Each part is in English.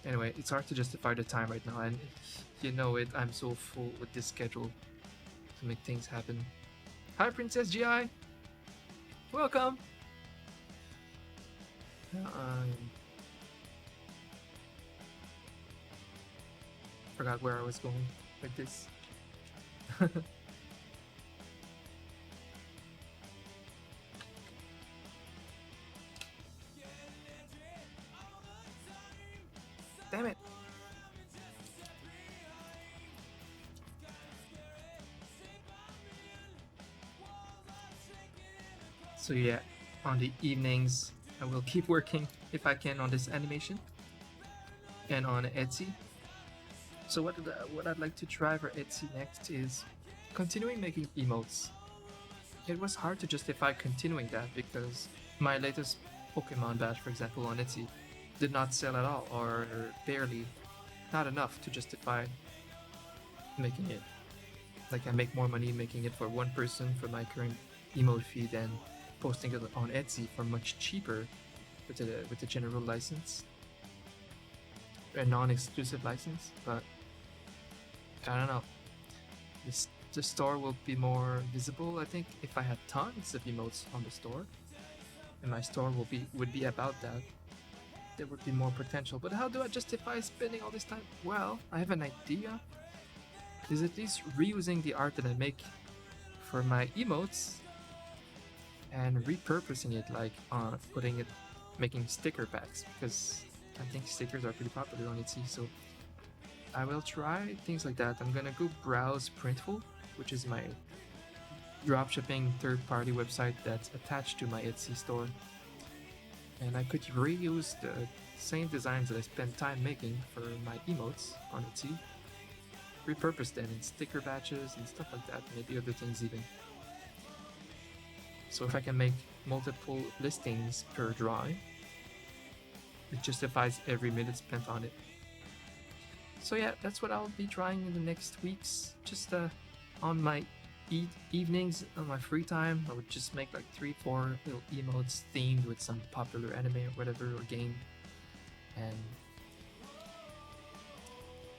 Anyway, it's hard to justify the time right now, and you know it, I'm so full with this schedule to make things happen. Hi, Princess GI! Welcome! Forgot where I was going with this. Damn it! So yeah, on the evenings, I will keep working if I can on this animation and on Etsy. So what I'd like to try for Etsy next is continuing making emotes. It was hard to justify continuing that because my latest Pokemon badge, for example, on Etsy, did not sell at all or barely, not enough to justify making it. Like I make more money making it for one person for my current emote fee than posting it on Etsy for much cheaper with the general license, a non-exclusive license. But I don't know. The store will be more visible, I think, if I had tons of emotes on the store, and my store would be about that. There would be more potential. But how do I justify spending all this time? Well, I have an idea. Is at least reusing the art that I make for my emotes and repurposing it, like making sticker packs, because I think stickers are pretty popular on Etsy. So I will try things like that. I'm gonna go browse Printful, which is my dropshipping third-party website that's attached to my Etsy store, and I could reuse the same designs that I spent time making for my emotes on Etsy, repurpose them in sticker batches and stuff like that, maybe other things even. So if I can make multiple listings per drawing, it justifies every minute spent on it. So yeah, that's what I'll be trying in the next weeks. Just on my evenings, on my free time, I would just make like 3-4 little emotes themed with some popular anime or whatever, or game, and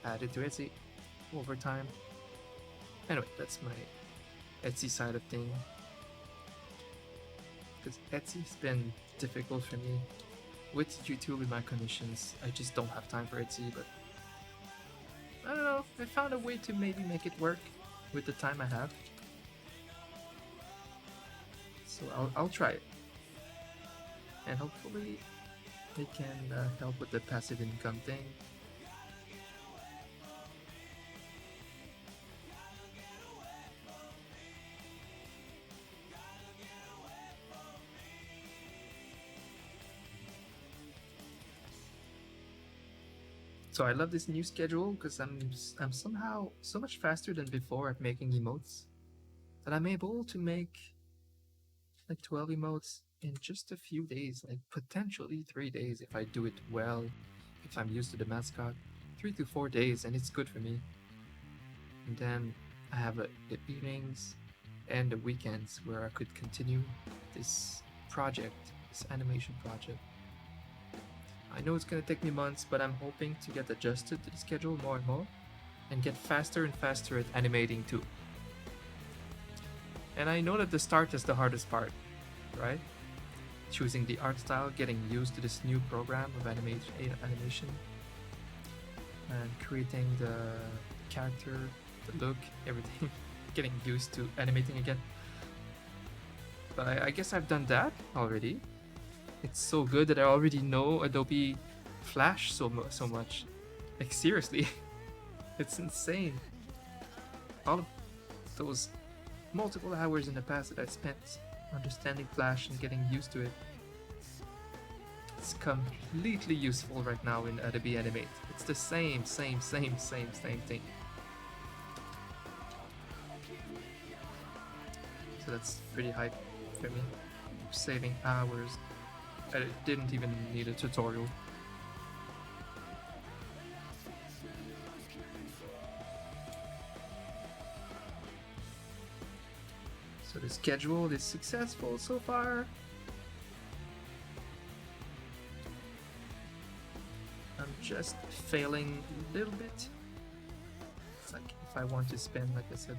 add it to Etsy over time. Anyway, that's my Etsy side of thing. Because Etsy's been difficult for me with YouTube and my conditions. I just don't have time for Etsy, but I don't know. I found a way to maybe make it work with the time I have. So I'll try it, and hopefully it can help with the passive income thing. So I love this new schedule because I'm somehow so much faster than before at making emotes that I'm able to make like 12 emotes in just a few days, like potentially 3 days if I do it well, if I'm used to the mascot. 3 to 4 days, and it's good for me. And then I have the evenings and the weekends where I could continue this project, this animation project. I know it's gonna take me months, but I'm hoping to get adjusted to the schedule more and more and get faster and faster at animating too. And I know that the start is the hardest part, right? Choosing the art style, getting used to this new program of animation, and creating the character, the look, everything, getting used to animating again. But I guess I've done that already. It's so good that I already know Adobe Flash so much. Like seriously, it's insane. All of those multiple hours in the past that I spent understanding Flash and getting used to it, it's completely useful right now in Adobe Animate. It's the same thing. So that's pretty hype for me. Saving hours. I didn't even need a tutorial. So the schedule is successful so far. I'm just failing a little bit. It's like if I want to spend, like I said,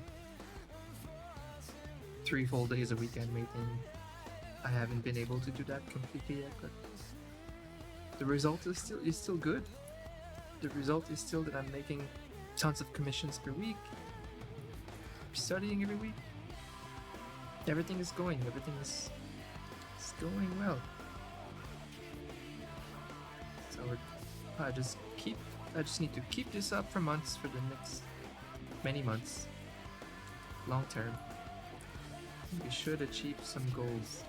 3 full days a week animating, I haven't been able to do that completely yet, but the result is still good. The result is still that I'm making tons of commissions per week, studying every week. Everything is going well. So I just need to keep this up for months, for the next many months. Long term. We should achieve some goals.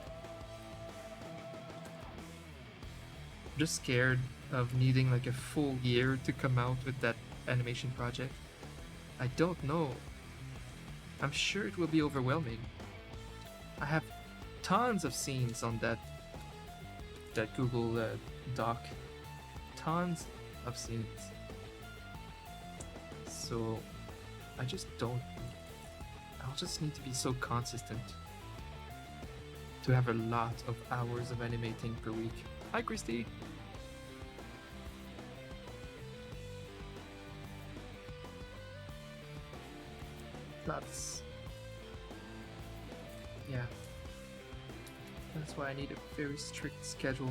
I'm just scared of needing like a full year to come out with that animation project. I don't know. I'm sure it will be overwhelming. I have tons of scenes on that Google Doc. Tons of scenes. So I'll just need to be so consistent to have a lot of hours of animating per week. Hi, Christy. That's why I need a very strict schedule.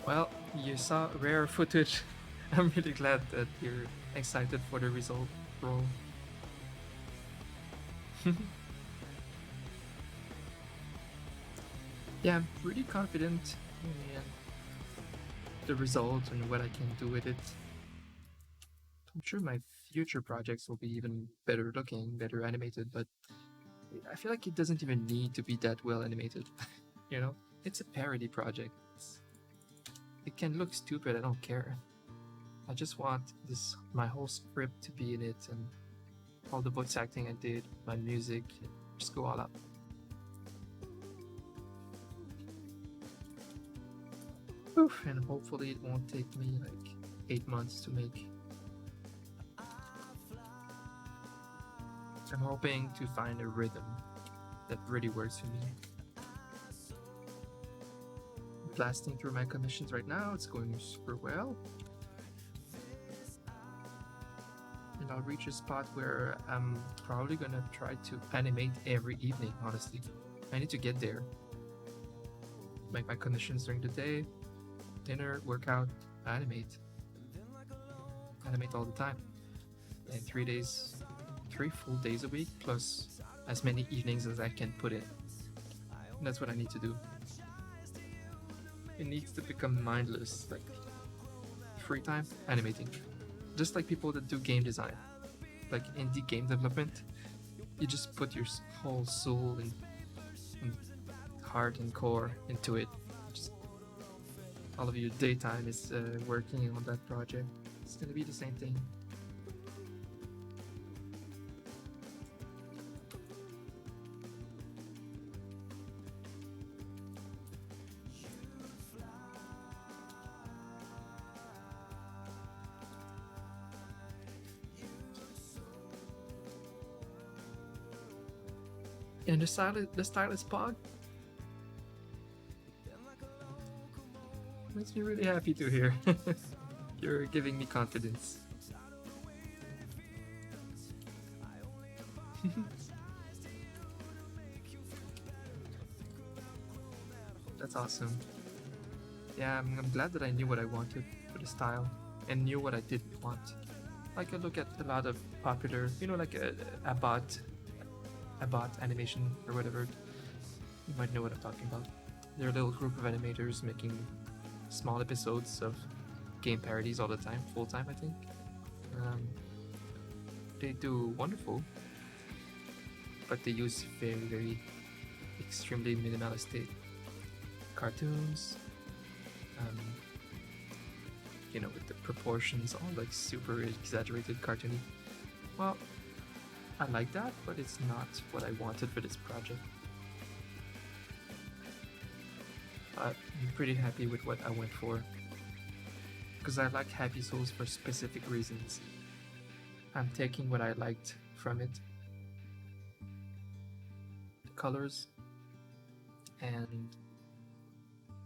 Well, you saw rare footage. I'm really glad that you're excited for the result, bro. Yeah, I'm pretty confident in the result and what I can do with it. I'm sure my future projects will be even better looking, better animated, but I feel like it doesn't even need to be that well animated. You know? It's a parody project. It can look stupid, I don't care. I just want my whole script to be in it, and all the voice acting I did, my music, just go all out. Oof, and hopefully it won't take me like 8 months to make. I'm hoping to find a rhythm that really works for me. Blasting through my commissions right now, it's going super well. And I'll reach a spot where I'm probably gonna try to animate every evening, honestly. I need to get there. Make my commissions during the day, dinner, workout, animate. Animate all the time. And 3 full days a week, plus as many evenings as I can put in. And that's what I need to do. It needs to become mindless, like free time, animating. Just like people that do game design, like indie game development, you just put your whole soul and heart and core into it. Just all of your daytime is working on that project. It's gonna be the same thing. And the stylus pod makes me really happy to hear. You're giving me confidence. That's awesome. Yeah, I'm glad that I knew what I wanted for the style and knew what I didn't want. Like I look at a lot of popular, like a bot animation or whatever. You might know what I'm talking about. They're a little group of animators making small episodes of game parodies all the time, full time, I think. They do wonderful, but they use very extremely minimalistic cartoons. With the proportions all like super exaggerated cartoony. Well, I like that, but it's not what I wanted for this project. I'm pretty happy with what I went for, because I like Happy Souls for specific reasons. I'm taking what I liked from it, the colors, and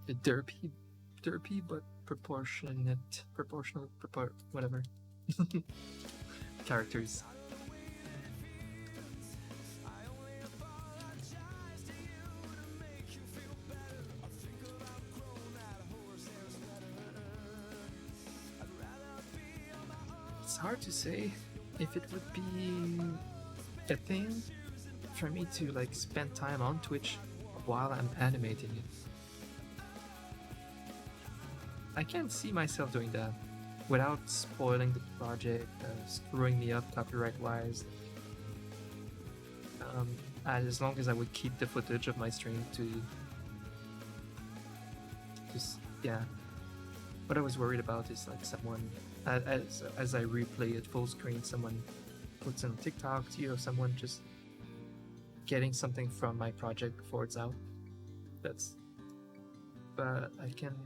the derpy but proportional, whatever characters. It's hard to say if it would be a thing for me to like spend time on Twitch while I'm animating it. I can't see myself doing that without spoiling the project, screwing me up copyright-wise. As long as I would keep the footage of my stream to just, yeah. What I was worried about is like someone, as I replay it full screen, someone puts on TikTok, someone just getting something from my project before it's out. But I can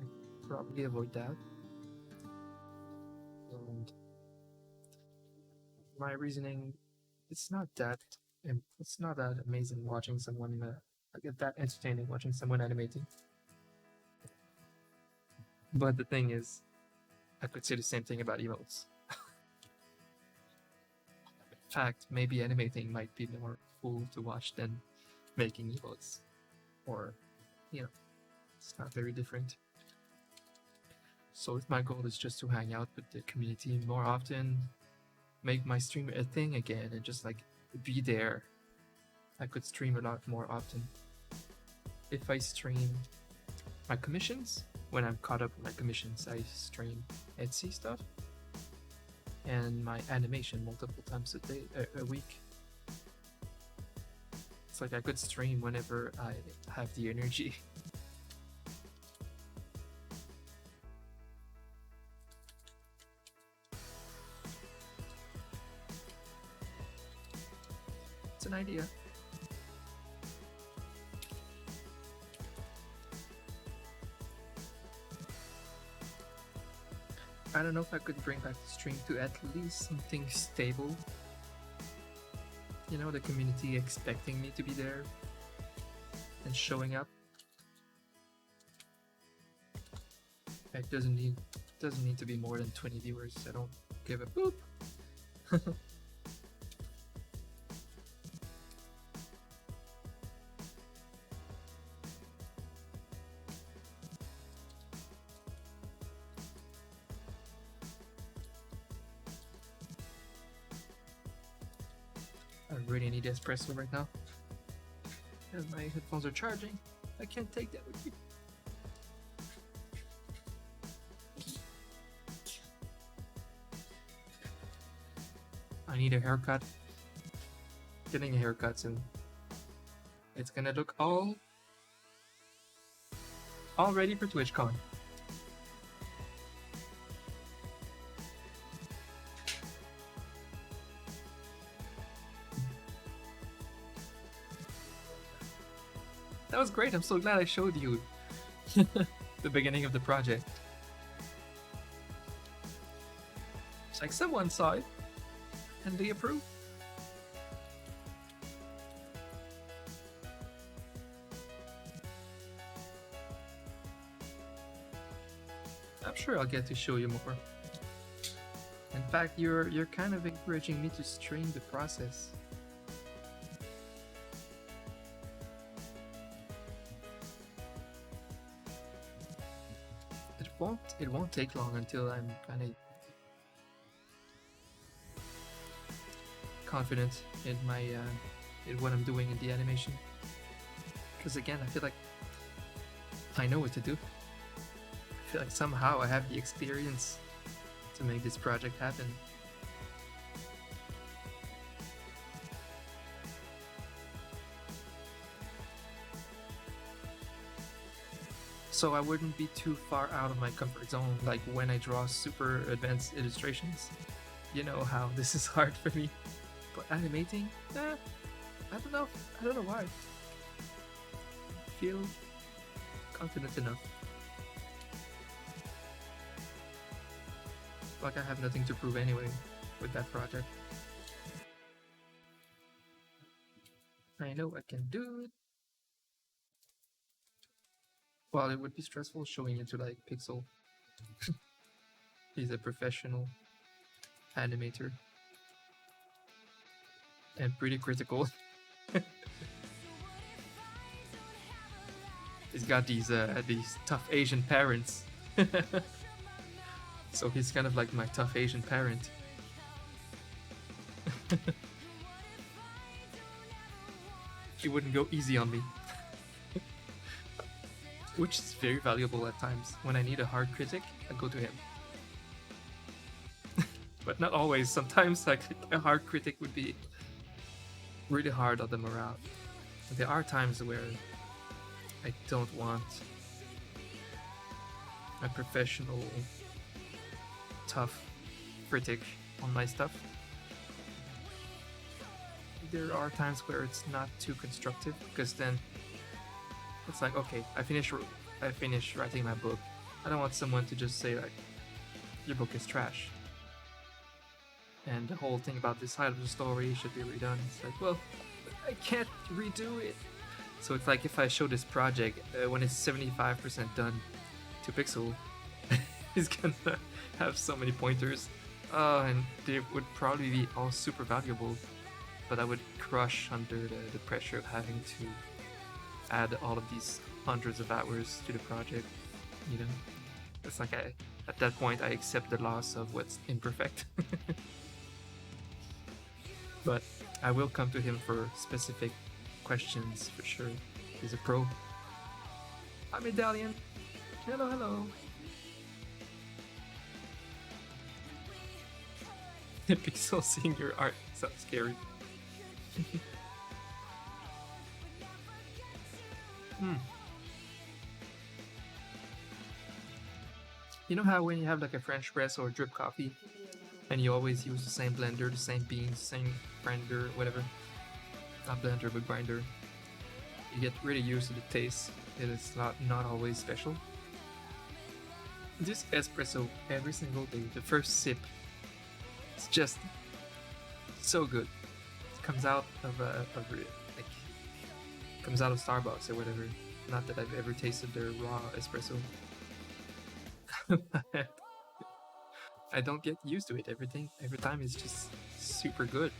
probably avoid that. And my reasoning, it's not that amazing watching someone get that entertaining watching someone animating. But the thing is, I could say the same thing about emotes. In fact, maybe animating might be more cool to watch than making emotes. Or, it's not very different. So if my goal is just to hang out with the community more often, make my stream a thing again, and just like be there, I could stream a lot more often. If I stream my commissions, when I'm caught up with my commissions, I stream Etsy stuff and my animation multiple times a week. It's like I could stream whenever I have the energy. It's an idea. I don't know if I could bring back the stream to at least something stable. The community expecting me to be there and showing up. It doesn't need to be more than 20 viewers. I don't give a boop. I really need espresso right now. As my headphones are charging, I can't take that with me. I need a haircut. Getting a haircut soon. It's gonna look all ready for TwitchCon. That was great. I'm so glad I showed you the beginning of the project. It's like someone saw it and they approved. I'm sure I'll get to show you more. In fact, you're kind of encouraging me to stream the process. It won't take long until I'm kind of confident in my in what I'm doing in the animation. Because again, I feel like I know what to do. I feel like somehow I have the experience to make this project happen. So I wouldn't be too far out of my comfort zone, like when I draw super advanced illustrations. You know how this is hard for me, but animating, I don't know. I don't know why. Feel confident enough. Like I have nothing to prove anyway with that project. I know I can do it. Well, it would be stressful showing it to like Pixel. He's a professional animator and pretty critical. He's got these tough Asian parents. So he's kind of like my tough Asian parent. He wouldn't go easy on me. Which is very valuable at times. When I need a hard critic, I go to him. But not always. Sometimes like a hard critic would be really hard on the morale. There are times where I don't want a professional, tough critic on my stuff. There are times where it's not too constructive, because then it's like, okay, I finish writing my book. I don't want someone to just say like, your book is trash, and the whole thing about this side of the story should be redone. It's like, well, I can't redo it. So it's like if I show this project when it's 75% done to Pixel, he's gonna have so many pointers, and they would probably be all super valuable, but I would crush under the pressure of having to add all of these hundreds of hours to the project. You know, it's like at that point I accept the loss of what's imperfect. But I will come to him for specific questions for sure. He's a pro. Hi, Medallion. Hello, hello. Pixel seeing your art sounds scary. You know how when you have like a French press or drip coffee, and you always use the same blender, the same beans, same grinder, whatever. Not blender, but grinder. You get really used to the taste. It is not always special. This espresso every single day, the first sip, it's just so good. It comes out of comes out of Starbucks or whatever. Not that I've ever tasted their raw espresso. I don't get used to it. Every time is just super good.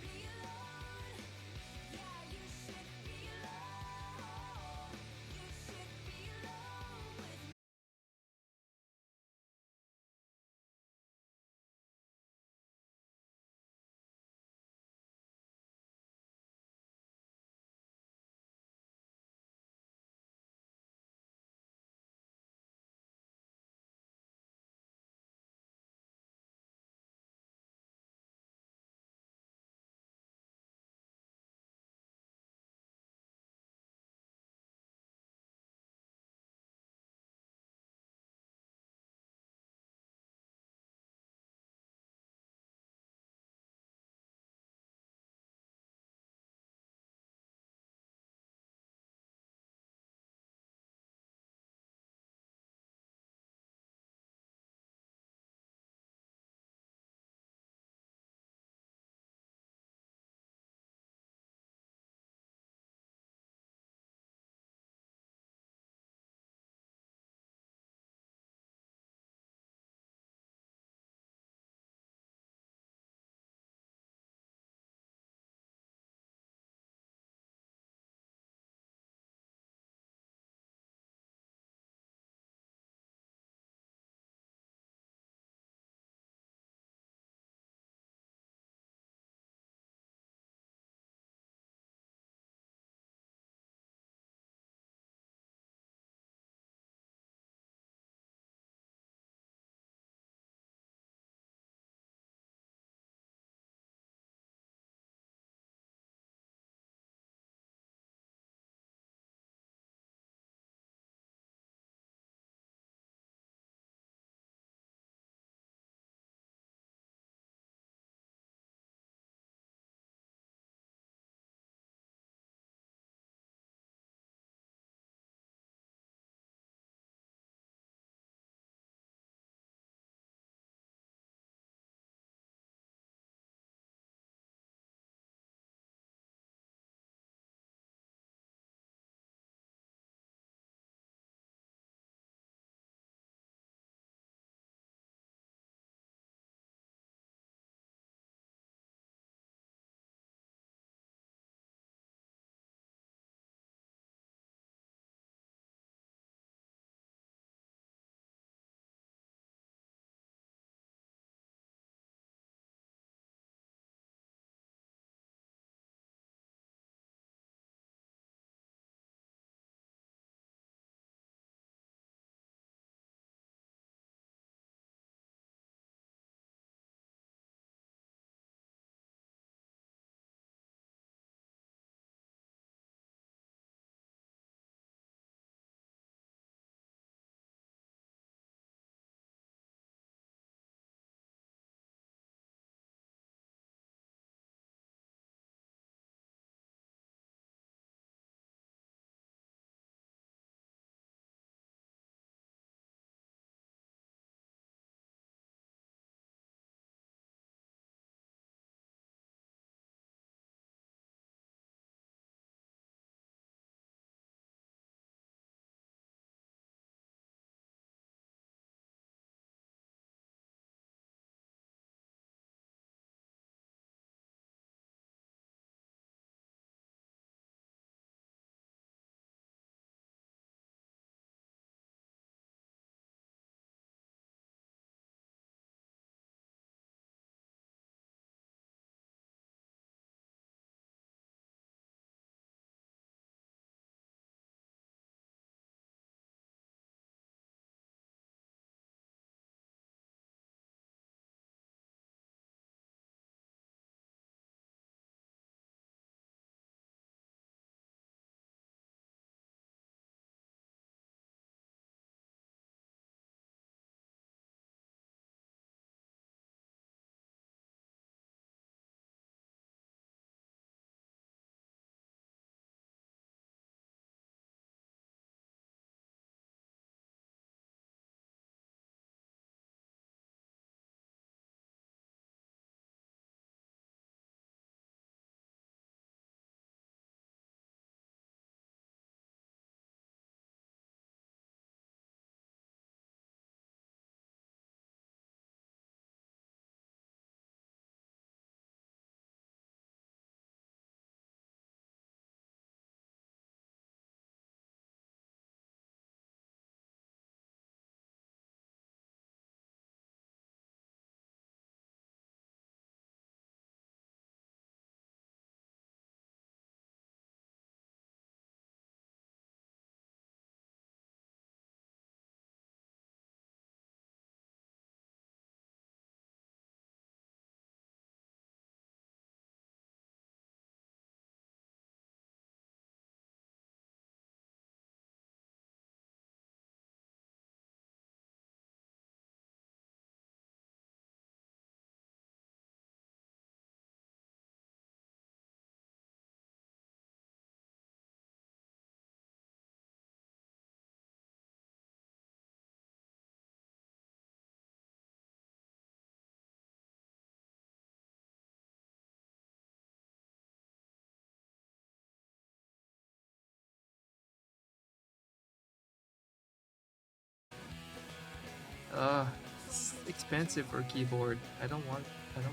It's expensive for a keyboard. I don't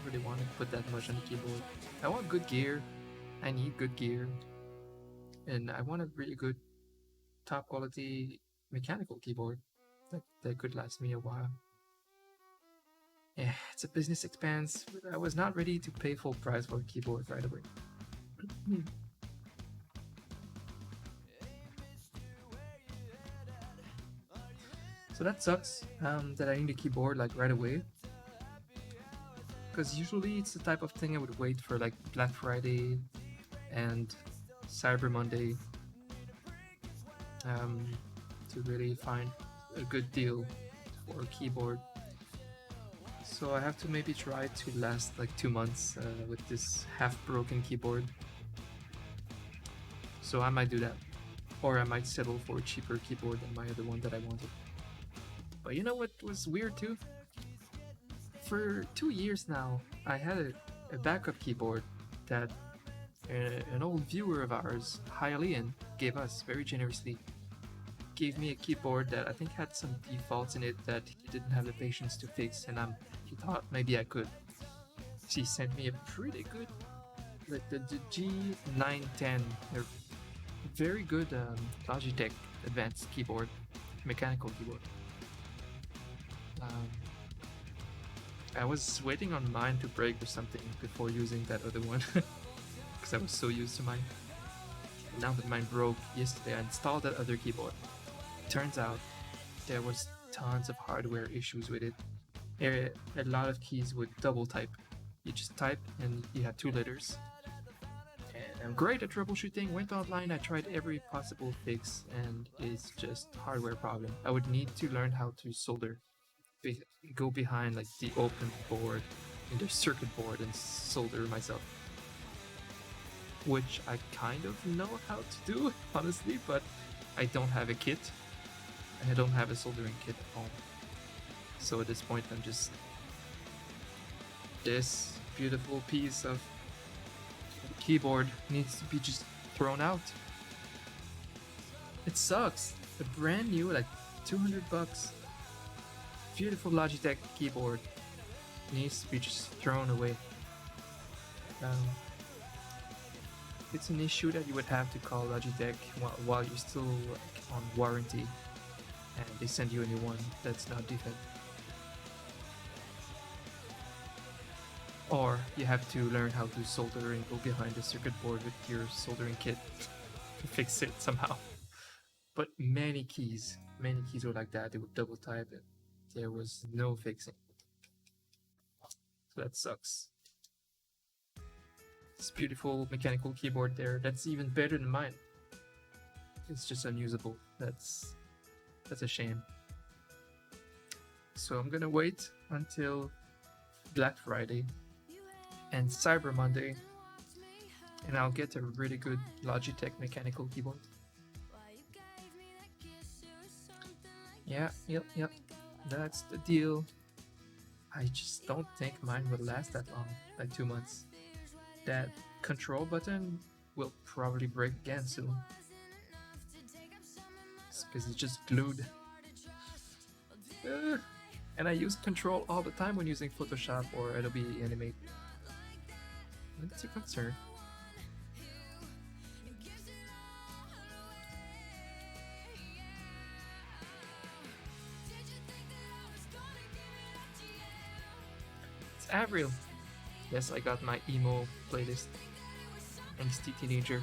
really want to put that much on the keyboard. I want good gear. I need good gear. And I want a really good top quality mechanical keyboard that could last me a while. Yeah, it's a business expense, but I was not ready to pay full price for a keyboard right away. So that sucks that I need a keyboard like right away. Because usually it's the type of thing I would wait for like Black Friday and Cyber Monday to really find a good deal for a keyboard. So I have to maybe try to last like 2 months with this half-broken keyboard. So I might do that. Or I might settle for a cheaper keyboard than my other one that I wanted. But you know what was weird too? For 2 years now, I had a backup keyboard that an old viewer of ours, Hylian, gave us very generously. Gave me a keyboard that I think had some defaults in it that he didn't have the patience to fix, and he thought maybe I could. She sent me a pretty good, like the G910, a very good Logitech advanced keyboard, mechanical keyboard. I was waiting on mine to break or something before using that other one, because I was so used to mine. Now that mine broke yesterday, I installed that other keyboard. Turns out there was tons of hardware issues with it. A lot of keys would double type. You just type and you have 2 letters. And I'm great at troubleshooting. Went online, I tried every possible fix, and it's just hardware problem. I would need to learn how to solder. Go behind like the open board in the circuit board and solder myself. Which I kind of know how to do, honestly, but I don't have a kit. I don't have a soldering kit at home. So at this point I'm just... This beautiful piece of keyboard needs to be just thrown out. It sucks. A brand new, like $200, beautiful Logitech keyboard needs to be just thrown away. It's an issue that you would have to call Logitech while you're still like, on warranty, and they send you a new one that's not defect. Or you have to learn how to solder and go behind the circuit board with your soldering kit to fix it somehow. But many keys were like that. They would double type it. There was no fixing. So that sucks. This beautiful mechanical keyboard there, that's even better than mine. It's just unusable. That's a shame. So I'm gonna wait until Black Friday and Cyber Monday, and I'll get a really good Logitech mechanical keyboard. Yep. That's the deal. I just don't think mine will last that long, like 2 months. That control button will probably break again soon. It's because it's just glued. And I use control all the time when using Photoshop or Adobe Animate. That's a concern. It's Avril. Yes, I got my emo playlist. Angsty teenager.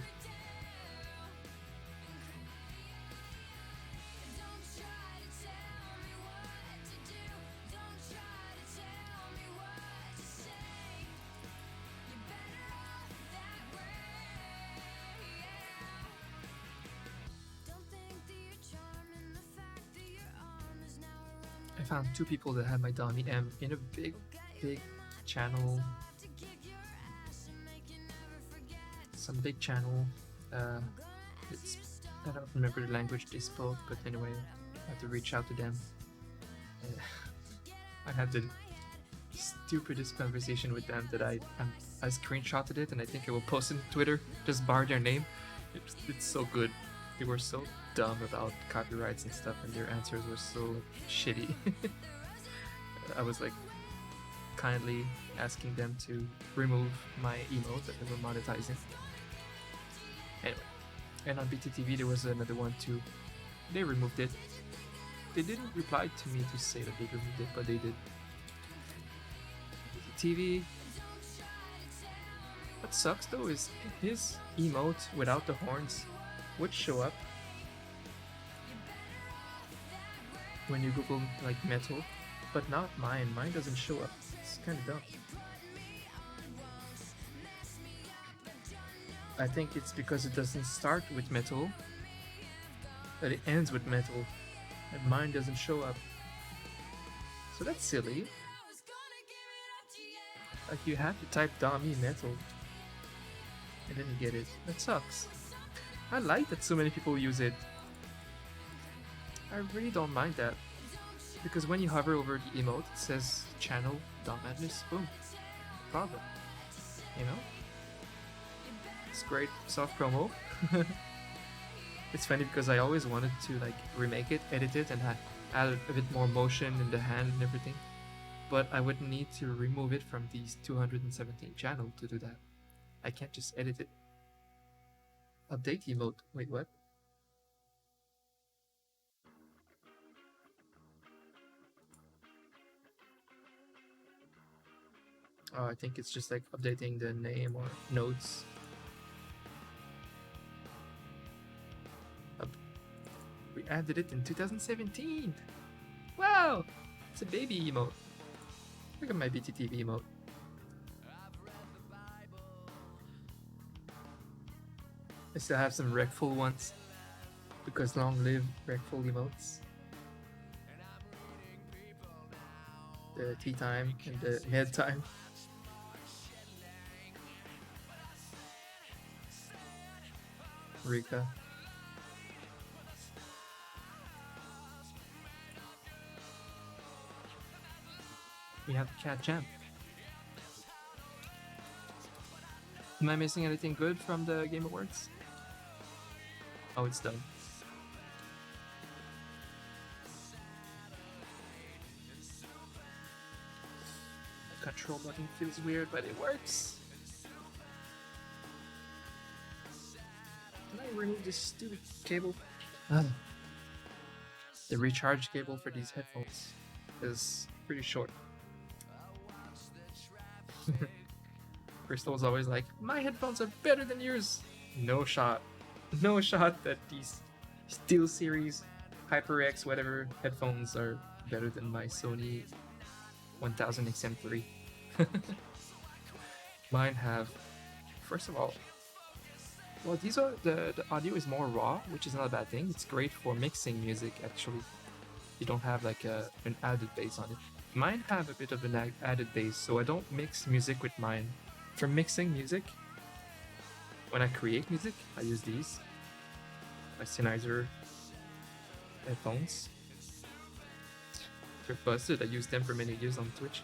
I found 2 people that had my Donnie M in a big channel. Some big channel. I don't remember the language they spoke, but anyway, I had to reach out to them. I had the stupidest conversation with them that I screenshotted it, and I think I will post it on Twitter. Just bar their name. It's so good. They were so dumb about copyrights and stuff, and their answers were so shitty. I was like kindly asking them to remove my emote that they were monetizing. Anyway, and on BTTV there was another one too. They removed it. They didn't reply to me to say that they removed it, but they did. BTTV. What sucks though is his emote without the horns would show up when you Google like metal, but not mine. Mine doesn't show up. It's kind of dumb. I think it's because it doesn't start with metal, but it ends with metal, and mine doesn't show up. So that's silly. Like you have to type Domi metal, and then you get it. That sucks. I like that so many people use it. I really don't mind that, because when you hover over the emote, it says channel Madness. Boom, problem. You know, it's great soft promo. It's funny because I always wanted to like remake it, edit it, and add a bit more motion in the hand and everything. But I would need to remove it from these 217 channels to do that. I can't just edit it. Update emote. Wait, what? Oh, I think it's just like updating the name or notes. We added it in 2017. Wow! It's a baby emote. Look at my BTTV emote. I still have some Wreckful ones, because long live Wreckful emotes. The tea time and the med time. Rika. We have the cat jam. Am I missing anything good from the Game Awards? Oh, it's done. The control button feels weird, but it works. Can I remove this stupid cable? The recharge cable for these headphones is pretty short. Crystal was always like, my headphones are better than yours. No shot. No shot that these SteelSeries HyperX whatever headphones are better than my Sony 1000 XM3. Mine have, first of all, well, these are the audio is more raw, which is not a bad thing. It's great for mixing music actually. You don't have like an added bass on it. Mine have a bit of an added bass, so I don't mix music with mine. For mixing music, when I create music, I use these. My Sennheiser headphones. They're busted. I used them for many years on Twitch.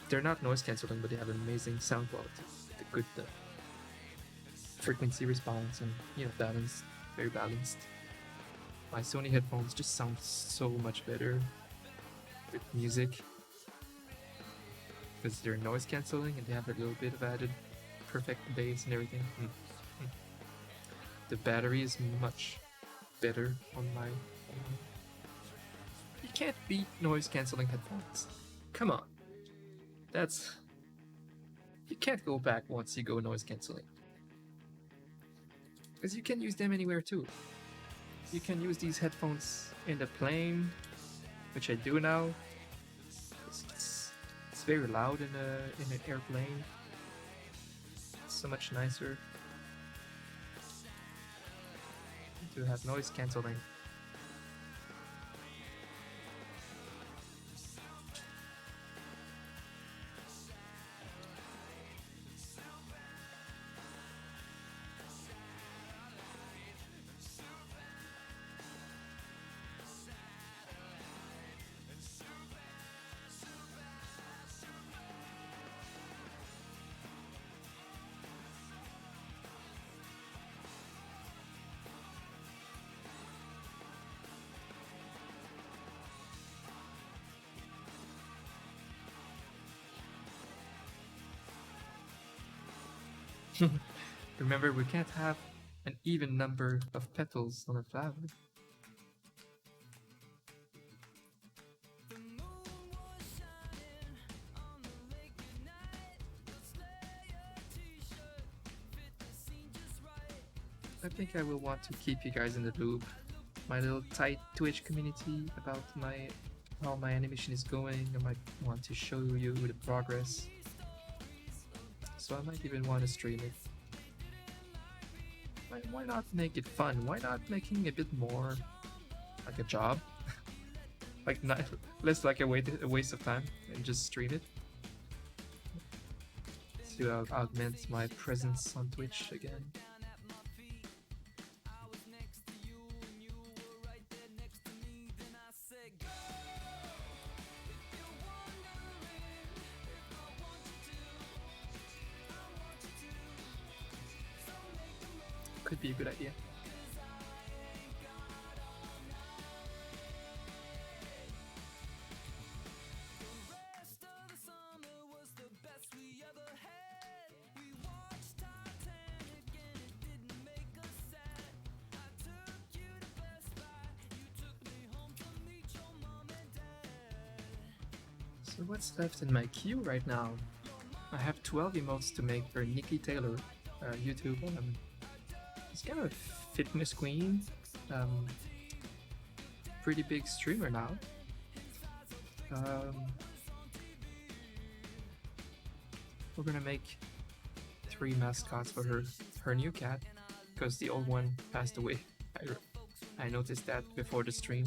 They're not noise cancelling, but they have amazing sound quality. The good frequency response and balanced, very balanced. My Sony headphones just sound so much better with music because they're noise cancelling and they have a little bit of added perfect bass and everything. The battery is much better on my. You can't beat noise cancelling headphones. Come on, you can't go back once you go noise cancelling. Because you can use them anywhere too. You can use these headphones in the plane, which I do now. It's very loud in an airplane. It's so much nicer to have noise cancelling. Remember, we can't have an even number of petals on a flower. I think I will want to keep you guys in the loop. My little tight Twitch community about how my animation is going. I might want to show you the progress. So I might even want to stream it. Why not make it fun? Why not making a bit more like a job? Like not less like a waste of time and just stream it to augment my presence on Twitch again. Could be a good idea. So what's left in my queue right now? I have 12 emotes to make for Nikki Taylor, YouTube. She's kind of a fitness queen, pretty big streamer now. We're gonna make 3 mascots for her new cat, because the old one passed away. I noticed that before the stream.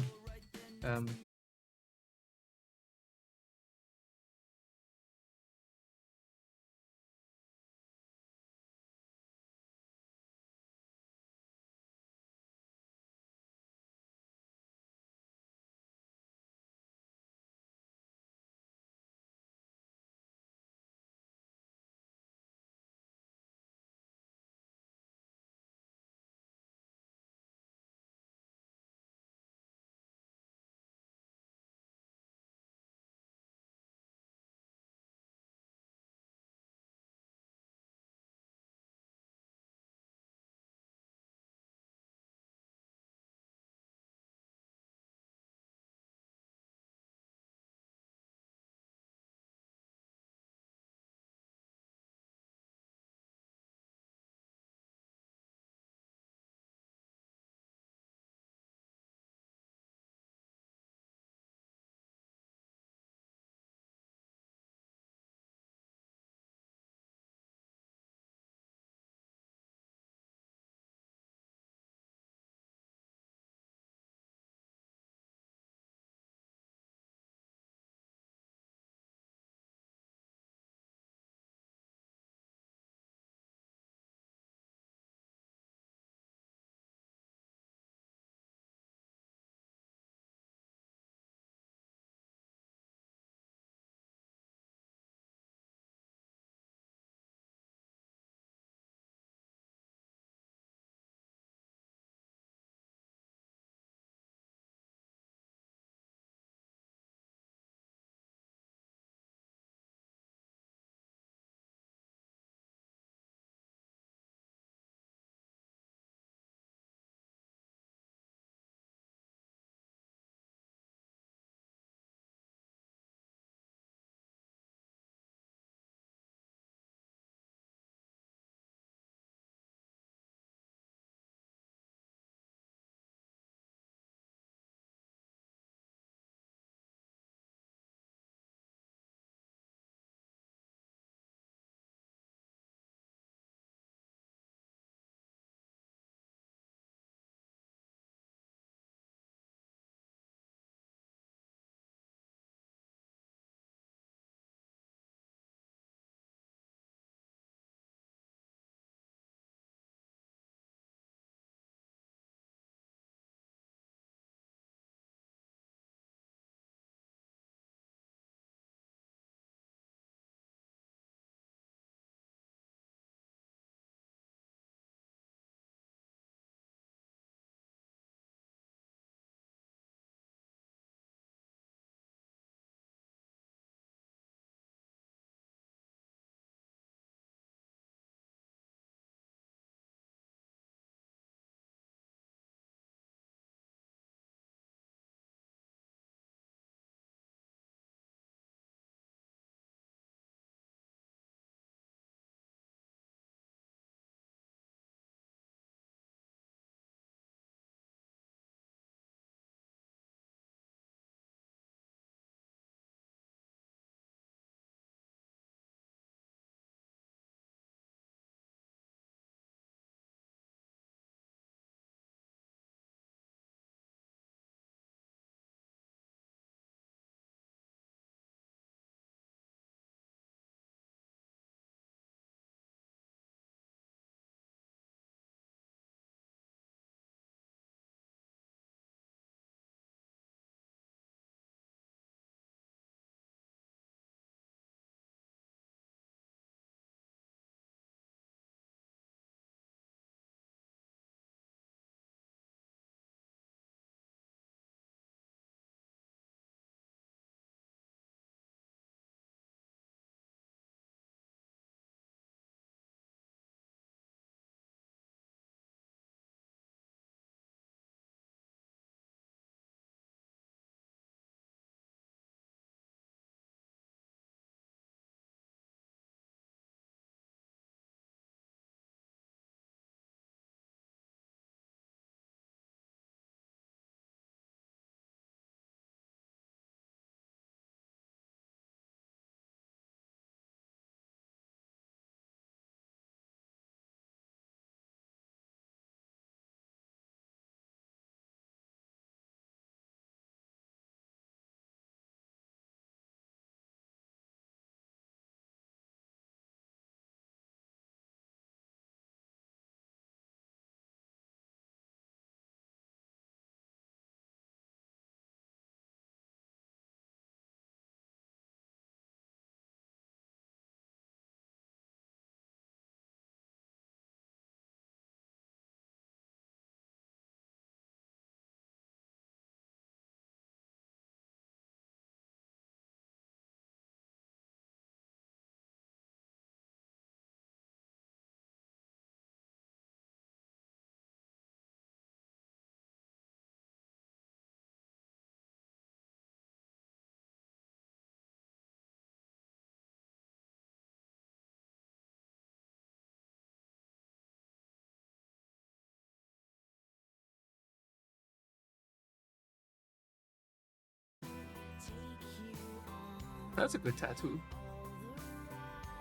That's a good tattoo.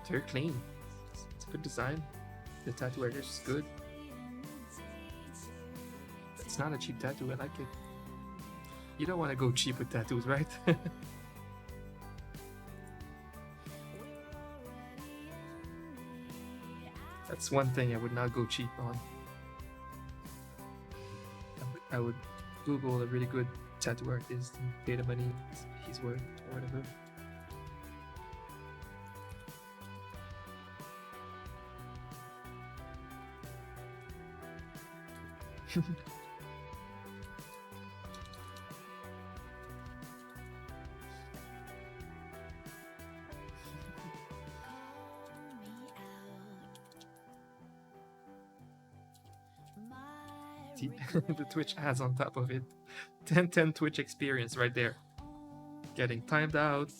It's very clean. It's a good design. The tattoo artist is good. It's not a cheap tattoo, I like it. You don't want to go cheap with tattoos, right? That's one thing I would not go cheap on. I would Google a really good tattoo artist and pay the money he's worth or whatever. The Twitch ads on top of it. 10/10 Twitch experience right there. Getting timed out,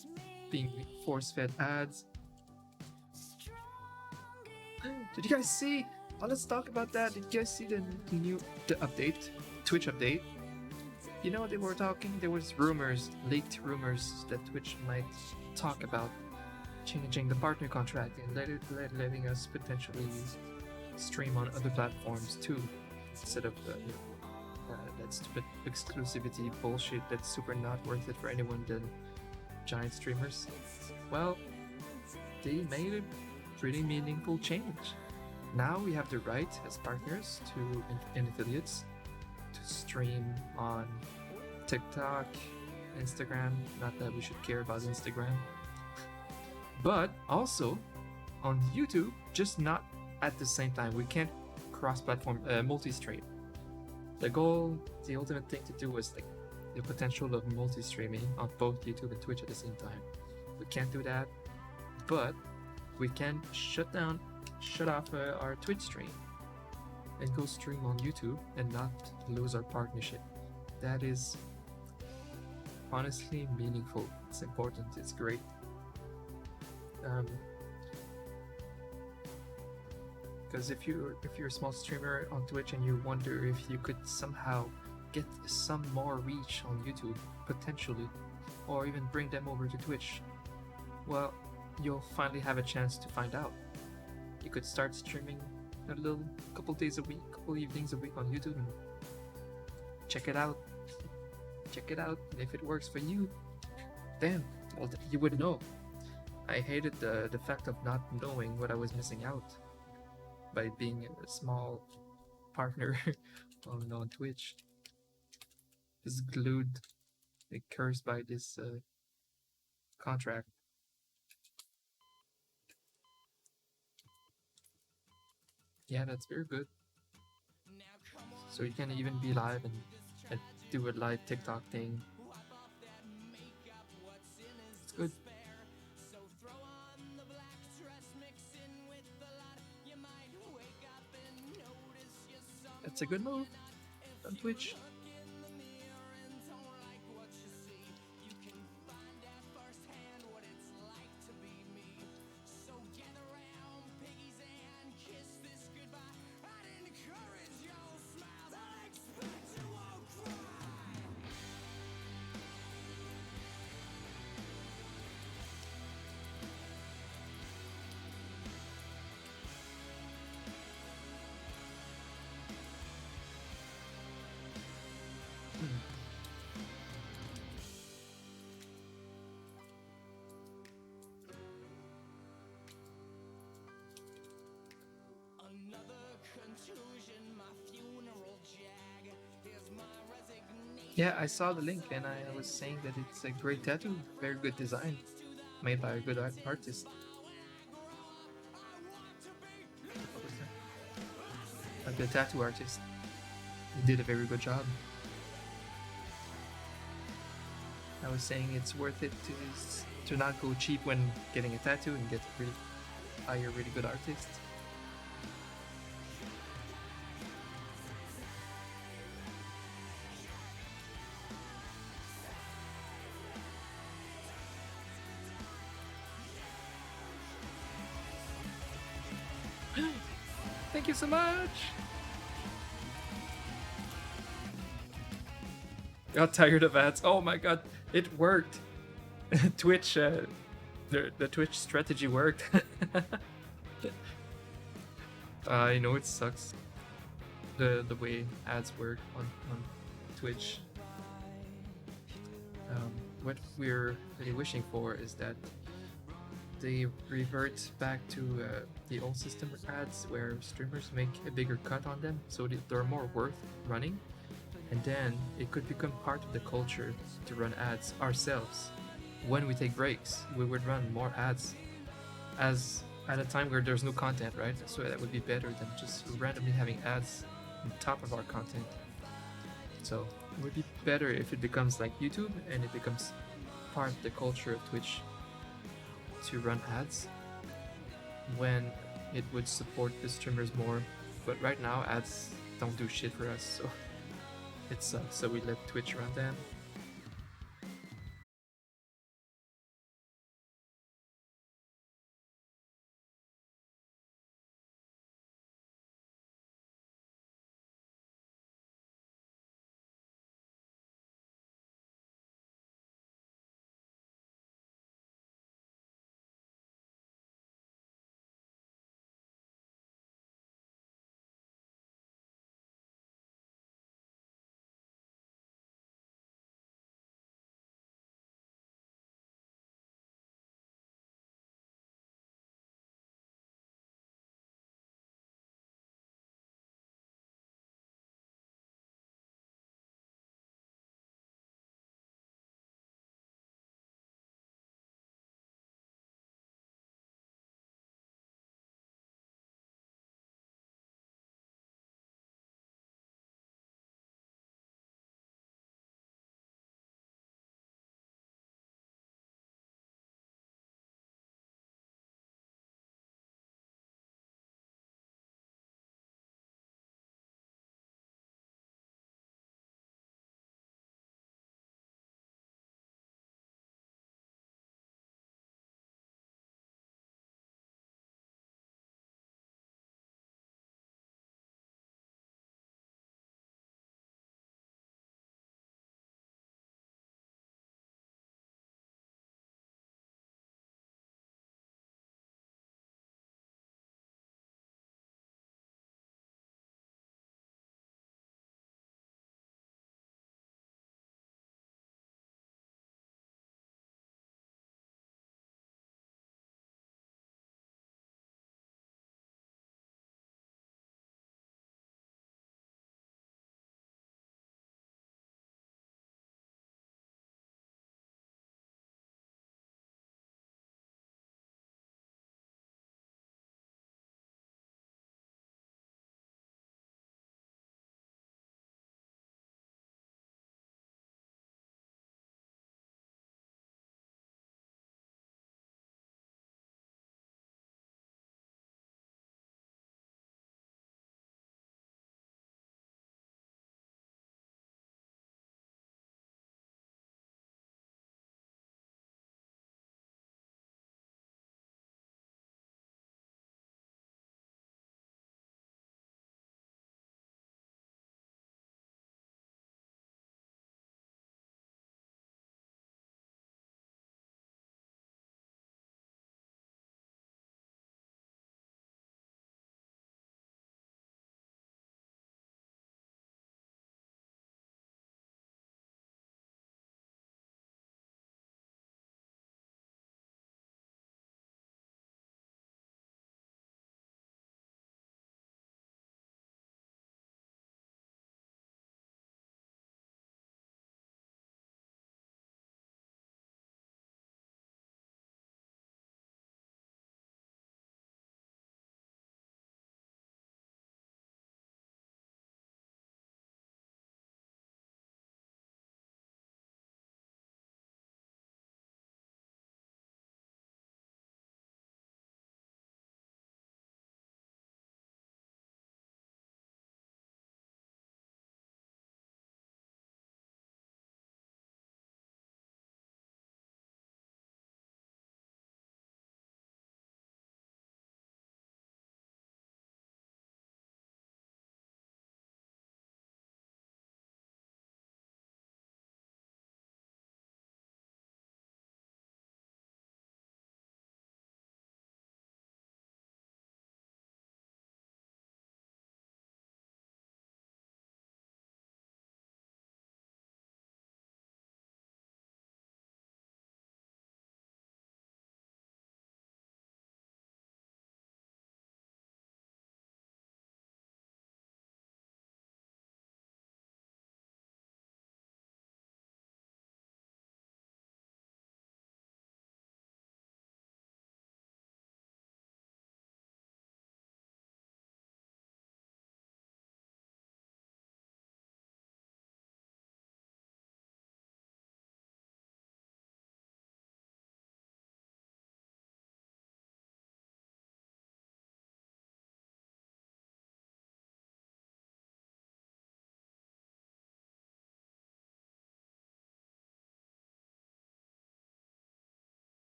being force-fed ads. Did you guys see? Oh, let's talk about that. Did you guys see the update? Twitch update? You know, they were talking, there was rumors, leaked rumors that Twitch might talk about changing the partner contract and letting us potentially stream on other platforms too, instead of that stupid exclusivity bullshit that's super not worth it for anyone than giant streamers. Well, they made a pretty meaningful change. Now we have the right as partners to and affiliates to stream on TikTok, Instagram. Not that we should care about Instagram, but also on YouTube, just not at the same time. We can't cross-platform multi-stream. The goal, the ultimate thing to do was like the potential of multi-streaming on both YouTube and Twitch at the same time. We can't do that, but we can shut off our Twitch stream and go stream on YouTube and not lose our partnership. That is honestly meaningful. It's important. It's great. Because if you're a small streamer on Twitch and you wonder if you could somehow get some more reach on YouTube, potentially, or even bring them over to Twitch, well, you'll finally have a chance to find out. You could start streaming a couple days a week, couple evenings a week on YouTube and check it out. And if it works for you, then well, you would know. I hated the fact of not knowing what I was missing out by being a small partner on Twitch. Just glued, cursed by this contract. Yeah, that's very good. So you can even be live and do a live TikTok thing. It's good. That's a good move on Twitch. Yeah, I saw the link and I was saying that it's a great tattoo, very good design, made by a good artist. Like the tattoo artist, he did a very good job. I was saying it's worth it to not go cheap when getting a tattoo and hire a really good artist. Thank you so much! Got tired of ads. Oh my god, it worked! Twitch, the Twitch strategy worked. I know it sucks the way ads work on Twitch. What we're really wishing for is that they revert back to the old system of ads where streamers make a bigger cut on them, so they're more worth running, and then it could become part of the culture to run ads ourselves. When we take breaks, we would run more ads as at a time where there's no content, right? So that would be better than just randomly having ads on top of our content. So it would be better if it becomes like YouTube and it becomes part of the culture of Twitch to run ads when it would support the streamers more. But right now, ads don't do shit for us, so it sucks. So we let Twitch run them.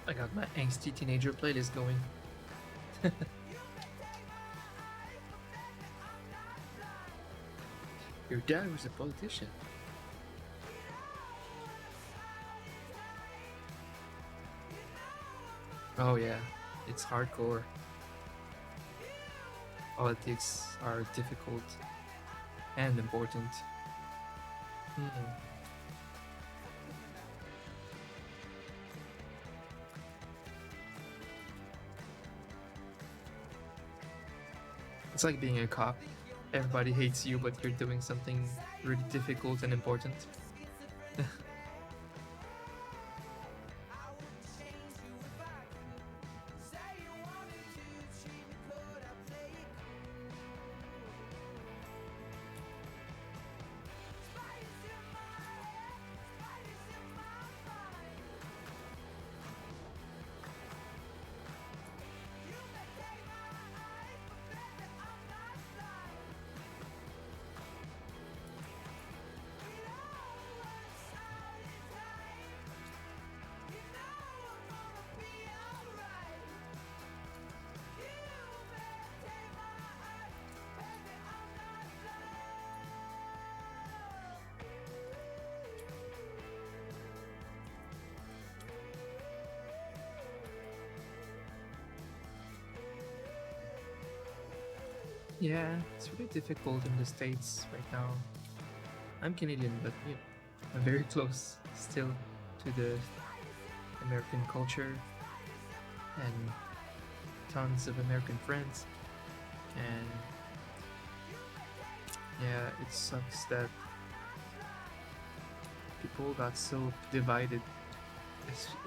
I got my angsty teenager playlist going. Your dad was a politician. Oh yeah, it's hardcore. Politics are difficult and important. Hmm. It's like being a cop. Everybody hates you, but you're doing something really difficult and important. Yeah, it's really difficult in the States right now. I'm Canadian, but I'm very close still to the American culture and tons of American friends. And yeah, it sucks that people got so divided,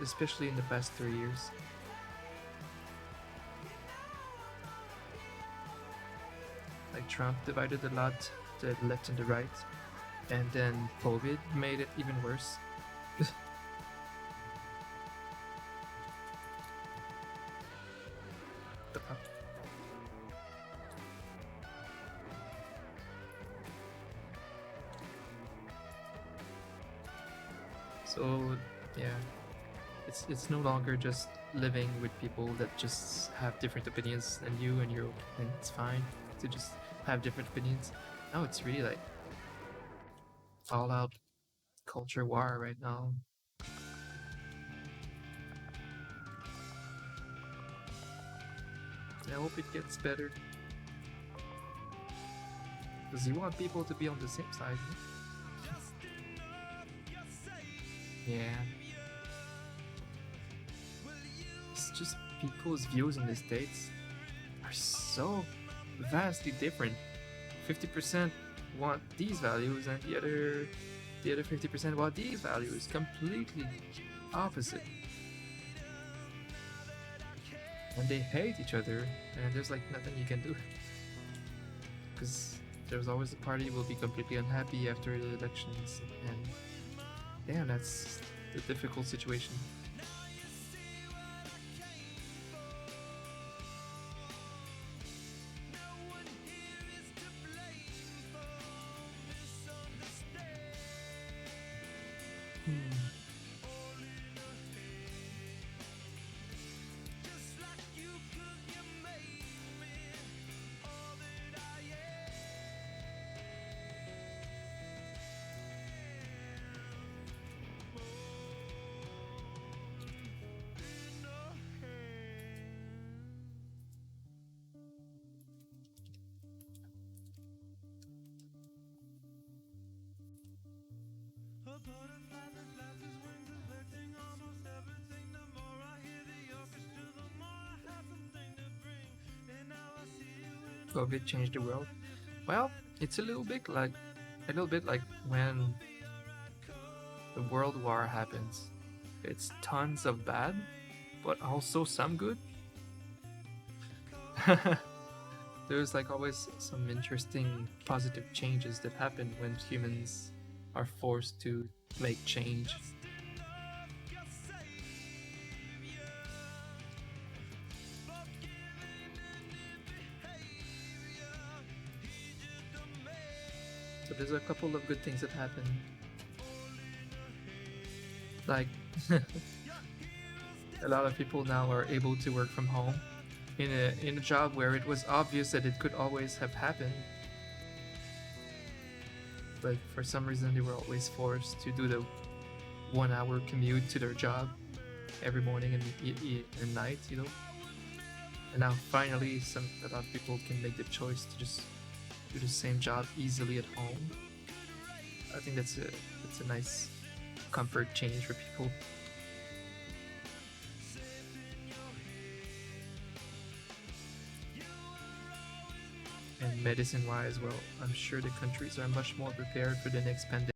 especially in the past 3 years. Like Trump divided a lot, the left and the right, and then COVID made it even worse. So yeah, it's no longer just living with people that just have different opinions than you, and it's fine to just have different opinions. Now it's really like all out culture war right now. I hope it gets better because you want people to be on the same side. Yeah. It's just people's views in the States are so vastly different. 50% want these values and the other 50% want these values. Completely opposite. And they hate each other, and there's like nothing you can do. Because there's always a party will be completely unhappy after the elections, and damn, that's the difficult situation. Hmm. COVID changed the world. Well, it's a little bit like when the World War happens. It's tons of bad, but also some good. There's like always some interesting positive changes that happen when humans are forced to make change. So there's a couple of good things that happen. Like A lot of people now are able to work from home in a job where it was obvious that it could always have happened, but for some reason they were always forced to do the 1 hour commute to their job every morning and night, you know. And now finally, a lot of people can make the choice to just do the same job easily at home. I think that's a nice comfort change for people. And medicine wise, well, I'm sure the countries are much more prepared for the next pandemic.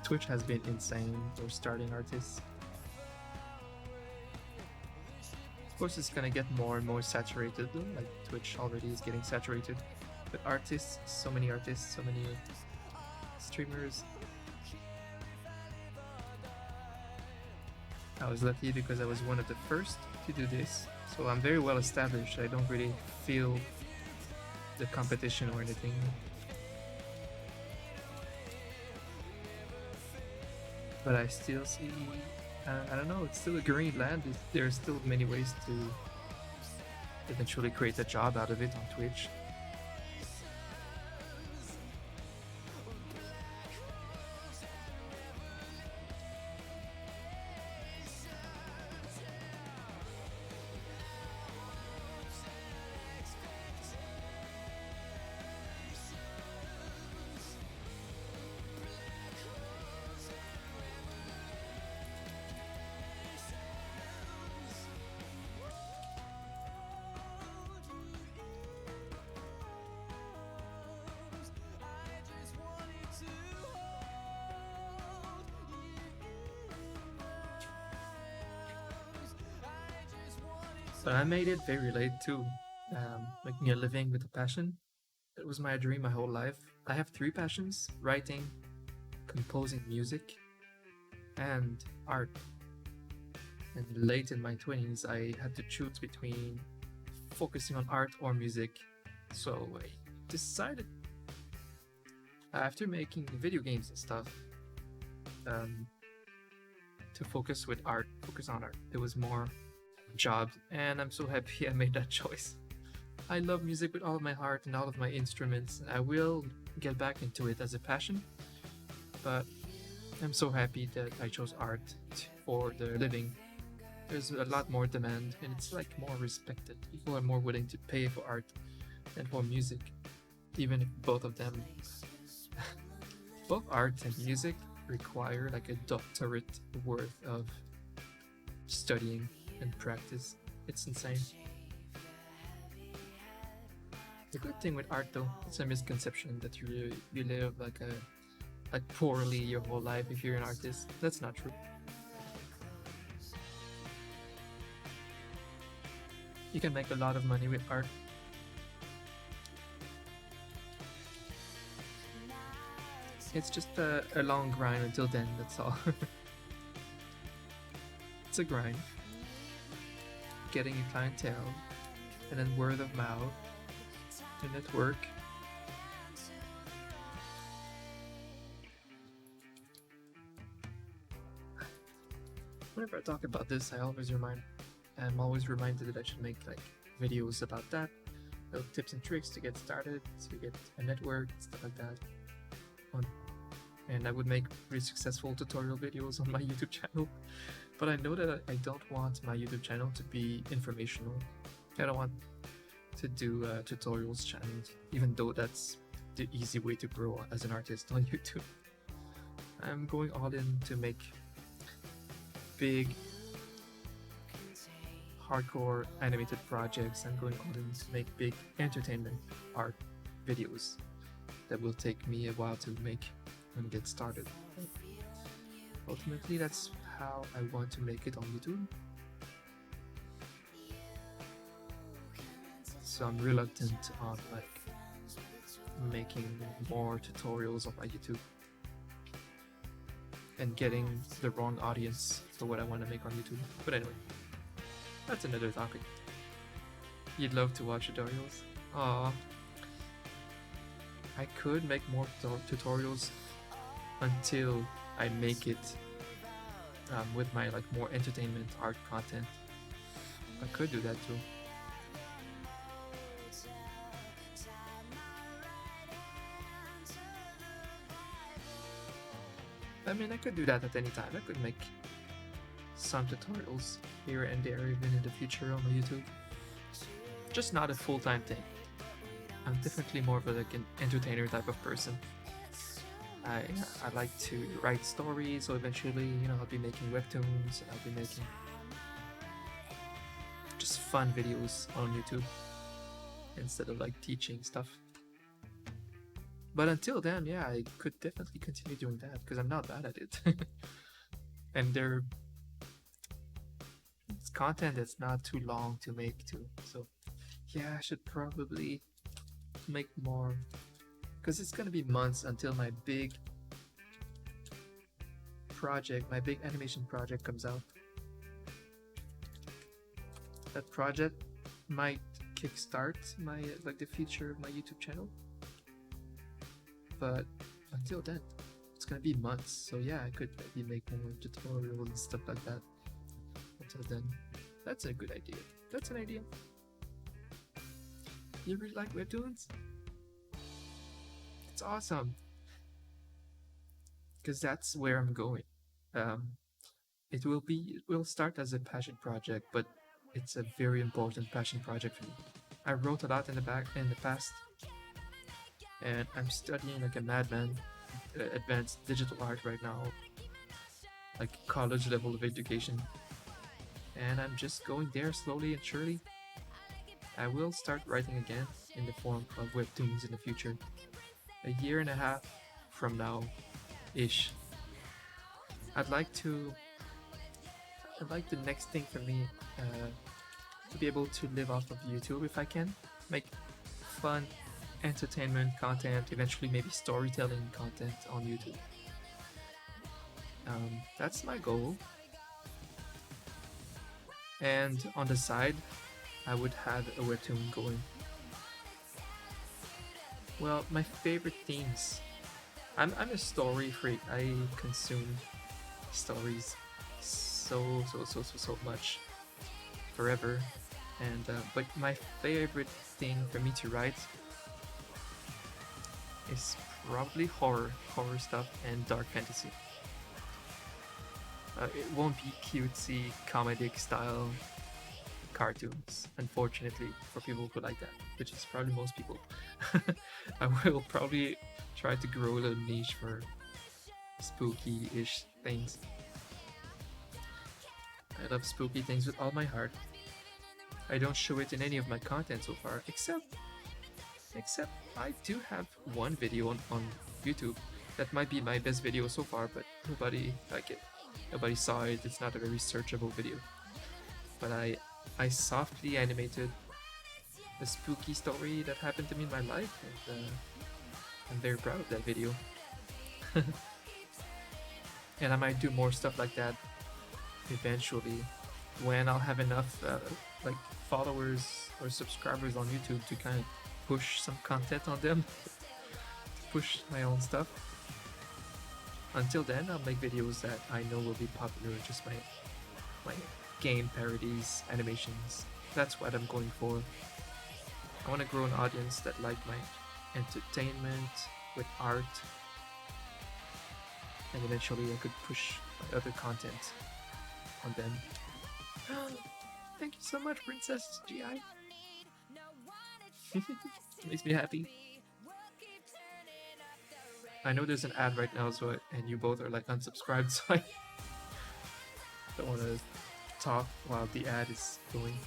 Twitch has been insane for starting artists. Of course, it's gonna get more and more saturated, though. Like Twitch already is getting saturated. But artists, so many streamers. I was lucky because I was one of the first to do this, so I'm very well established. I don't really feel the competition or anything. But I still see, I don't know, it's still a green land. There's still many ways to eventually create a job out of it on Twitch. But I made it very late too, making a living with a passion. It was my dream my whole life. I have three passions: writing, composing music, and art. And late in my 20s, I had to choose between focusing on art or music. So I decided, after making video games and stuff, to focus on art. There was more job, and I'm so happy I made that choice. I love music with all of my heart and all of my instruments. I will get back into it as a passion, but I'm so happy that I chose art for the living. There's a lot more demand, and it's like more respected. People are more willing to pay for art than for music, even if both of them, both art and music, require like a doctorate worth of studying and practice. It's insane. The good thing with art, though, it's a misconception that you live like poorly your whole life if you're an artist. That's not true. You can make a lot of money with art. It's just a long grind until then, that's all. It's a grind. Getting a clientele, and then word of mouth, the network. Whenever I talk about this, I'm always reminded that I should make like videos about that, little tips and tricks to get started, to get a network, stuff like that. And I would make pretty successful tutorial videos on my YouTube channel. But I know that I don't want my YouTube channel to be informational. I don't want to do tutorials channels, even though that's the easy way to grow as an artist on YouTube. I'm going all in to make big, hardcore animated projects. I'm going all in to make big entertainment art videos that will take me a while to make and get started. Ultimately, that's how I want to make it on YouTube. So I'm reluctant on like making more tutorials on my YouTube and getting the wrong audience for what I want to make on YouTube. But anyway, that's another topic. You'd love to watch tutorials? Aww. I could make more tutorials until I make it with my like more entertainment art content. I could do that too. I mean, I could do that at any time. I could make some tutorials here and there even in the future on my YouTube. Just not a full-time thing. I'm definitely more of like an entertainer type of person. I like to write stories, so eventually, I'll be making webtoons, and I'll be making just fun videos on YouTube instead of like teaching stuff. But until then, yeah, I could definitely continue doing that because I'm not bad at it. And it's content that's not too long to make too. So yeah, I should probably make more because it's gonna be months until my big project, my big animation project comes out. That project might kickstart my like the future of my YouTube channel. But until then, it's gonna be months. So yeah, I could maybe make more tutorials and stuff like that. Until then, that's a good idea. That's an idea. You really like webtoons? It's awesome. Because that's where I'm going. Um, it will start as a passion project, but it's a very important passion project for me. I wrote a lot in the past, and I'm studying like a madman advanced digital art right now, like college level of education, and I'm just going there slowly and surely. I will start writing again in the form of webtoons in the future, a year and a half from now, ish. I'd like the next thing for me to be able to live off of YouTube if I can, make fun entertainment content, eventually maybe storytelling content on YouTube. That's my goal. And on the side, I would have a webtoon going. Well, my favorite themes. I'm a story freak. I consume stories so much forever. And but my favorite thing for me to write is probably horror stuff and dark fantasy. It won't be cutesy comedic style cartoons, unfortunately, for people who like that, which is probably most people. I will probably try to grow a little niche for spooky-ish things. I love spooky things with all my heart. I don't show it in any of my content so far, except I do have one video on YouTube that might be my best video so far, but nobody liked it. Nobody saw it. It's not a very searchable video. But I softly animated a spooky story that happened to me in my life, and I'm very proud of that video. And I might do more stuff like that eventually when I'll have enough like followers or subscribers on YouTube to kind of push some content on them, push my own stuff. Until then, I'll make videos that I know will be popular, just my game parodies, animations. That's what I'm going for. I want to grow an audience that like my entertainment with art, and eventually I could push my other content on them. Thank you so much, Princess GI. Makes me happy. I know there's an ad right now, so and you both are like unsubscribed, so I don't want to talk while the ad is going.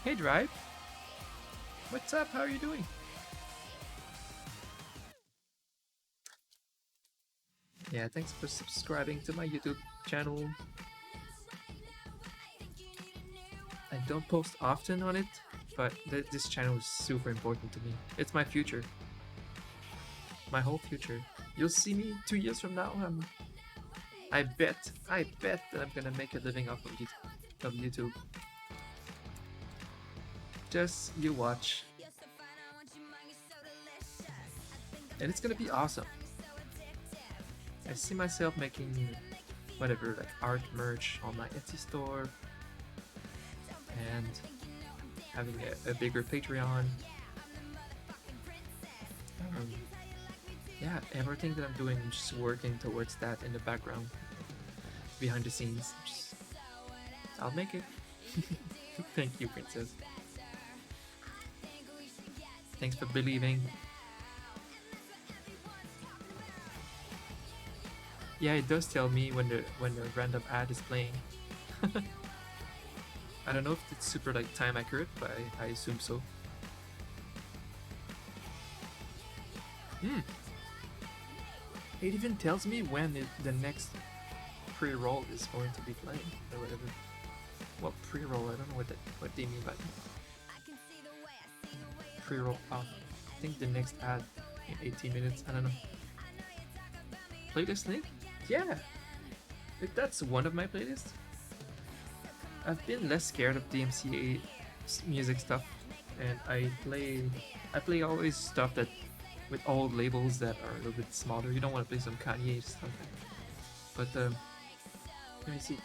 Hey Drive, what's up? How are you doing? Yeah, thanks for subscribing to my YouTube channel. I don't post often on it, but this channel is super important to me. It's my future. My whole future. You'll see me 2 years from now. I bet that I'm gonna make a living off of YouTube. Just you watch. And it's gonna be awesome. I see myself making whatever, like art merch on my Etsy store, and having a bigger Patreon, Yeah, everything that I'm doing, I'm just working towards that in the background, behind the scenes. I'll make it. Thank you, Princess. Thanks for believing. Yeah, it does tell me when the random ad is playing. I don't know if it's super like time accurate, but I assume so. It even tells me when the next pre-roll is going to be playing or whatever. What pre-roll? I don't know what they mean by pre-roll off. I think the next ad in 18 minutes. I don't know. Playlist link? Yeah, that's one of my playlists. I've been less scared of DMCA music stuff, and I play always stuff that with old labels that are a little bit smaller. You don't want to play some Kanye stuff, but let me see.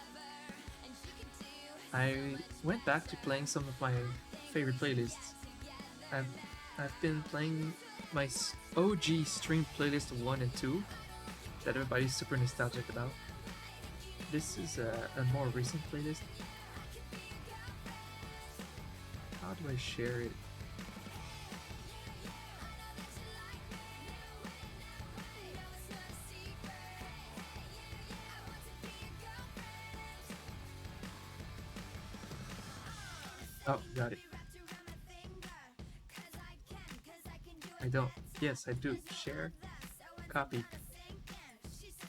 I went back to playing some of my favorite playlists. I've I've been playing my OG stream playlist 1 and 2 that everybody's super nostalgic about. This is a more recent playlist. How do I share it? Oh, got it. I don't. Yes, I do. Share. Copy.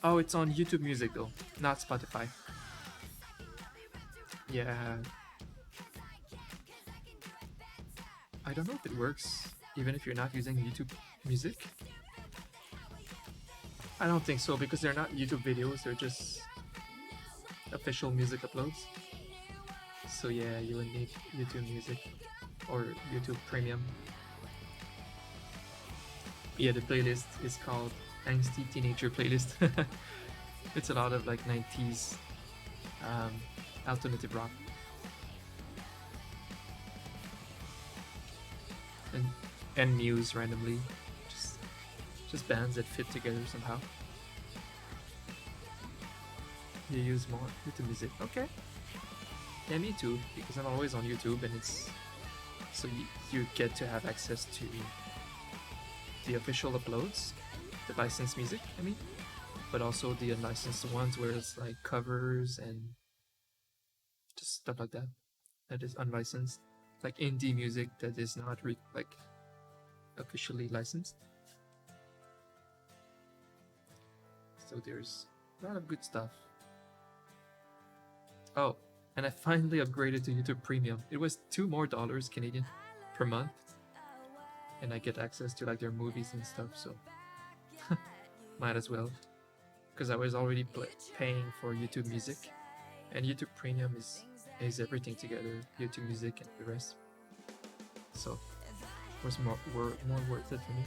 Oh, it's on YouTube Music though, not Spotify. Yeah. I don't know if it works, even if you're not using YouTube Music. I don't think so because they're not YouTube videos, they're just official music uploads. So yeah, you would need YouTube Music or YouTube Premium. Yeah, the playlist is called Angsty Teenager Playlist. It's a lot of like 90s alternative rock. And Muse randomly. Just just bands that fit together somehow. You use more YouTube Music. Okay. Yeah, me too, because I'm always on YouTube and it's so you get to have access to the official uploads, the licensed music, I mean, but also the unlicensed ones where it's like covers and just stuff like that that is unlicensed, like indie music that is not like officially licensed. So there's a lot of good stuff. Oh, and I finally upgraded to YouTube Premium. It was $2 more Canadian per month, and I get access to like their movies and stuff. So might as well, because I was already paying for YouTube Music, and YouTube Premium is everything together, YouTube Music and the rest. So it was more worth it for me.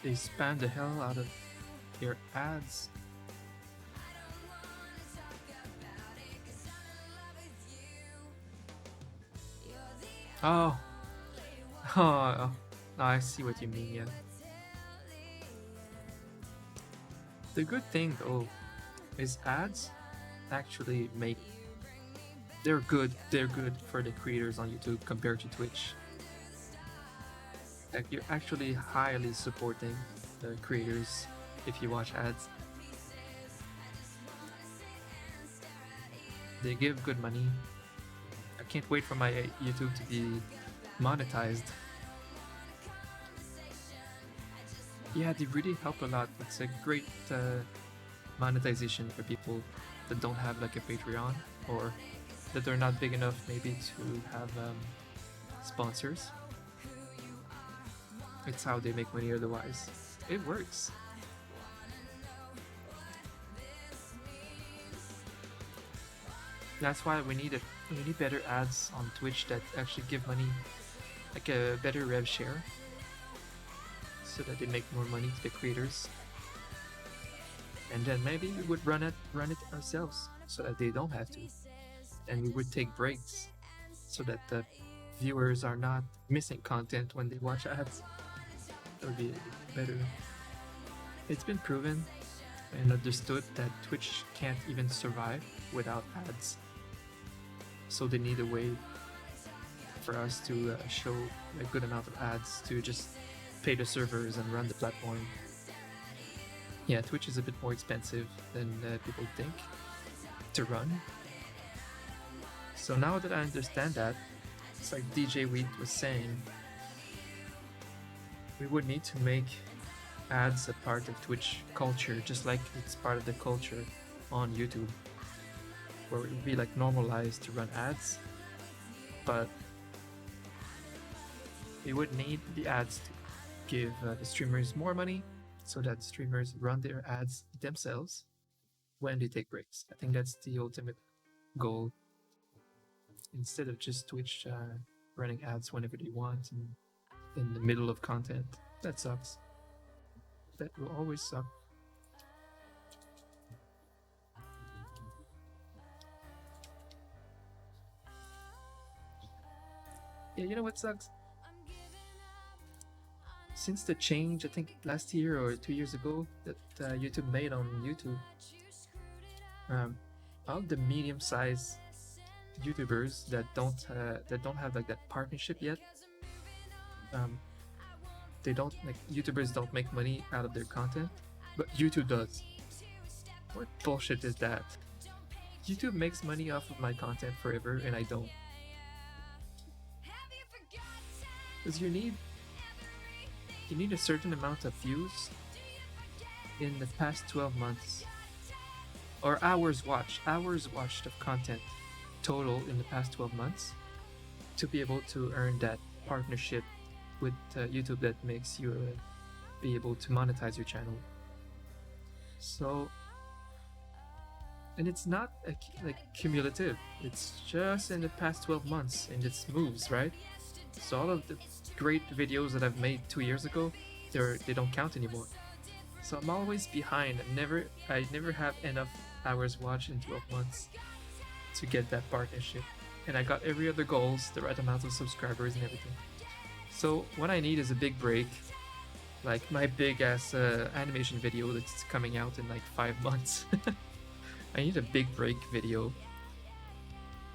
They spam the hell out of their ads. Oh. Oh, I see what you mean, yeah. The good thing though is ads actually make they're good for the creators on YouTube compared to Twitch. Like you're actually highly supporting the creators if you watch ads. They give good money. I can't wait for my YouTube to be monetized. Yeah, they really help a lot. It's a great monetization for people that don't have like a Patreon or that are not big enough maybe to have sponsors. It's how they make money otherwise. It works. That's why we need better ads on Twitch that actually give money, like a better rev share, so that they make more money to the creators. And then maybe we would run it ourselves so that they don't have to. And we would take breaks so that the viewers are not missing content when they watch ads. That would be better. It's been proven and understood that Twitch can't even survive without ads. So they need a way for us to show a good amount of ads to just pay the servers and run the platform. Yeah, Twitch is a bit more expensive than people think to run. So now that I understand that, it's like DJ Wheat was saying, we would need to make ads a part of Twitch culture, just like it's part of the culture on YouTube, where it would be like normalized to run ads, but we would need the ads to give the streamers more money so that streamers run their ads themselves when they take breaks. I think that's the ultimate goal, instead of just Twitch running ads whenever they want and in the middle of content. That sucks. That will always suck. Yeah, you know what sucks? Since the change, I think last year or 2 years ago, that YouTube made on YouTube, all the medium-sized YouTubers that don't have like that partnership yet, they don't, like, YouTubers don't make money out of their content, but YouTube does. What bullshit is that? YouTube makes money off of my content forever and I don't. Because you need a certain amount of views in the past 12 months, or hours watched of content total in the past 12 months to be able to earn that partnership with YouTube that makes you be able to monetize your channel. So, and it's not like cumulative, it's just in the past 12 months and it moves, right? So all of the great videos that I've made 2 years ago, they don't count anymore. So I'm always behind. I never have enough hours watched in 12 months to get that partnership. And I got every other goals, the right amount of subscribers and everything. So what I need is a big break, like my big ass animation video that's coming out in like 5 months. I need a big break video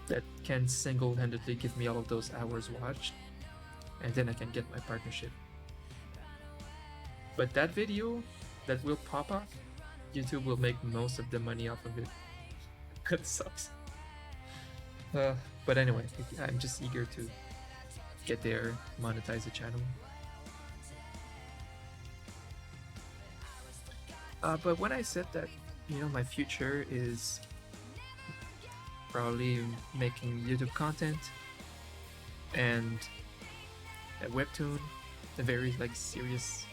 that can single-handedly give me all of those hours watched, and then I can get my partnership. But that video that will pop up, YouTube will make most of the money off of it. That sucks. But anyway, I'm just eager to get there, monetize the channel. But when I said that, you know, my future is probably making YouTube content and a webtoon, a very like serious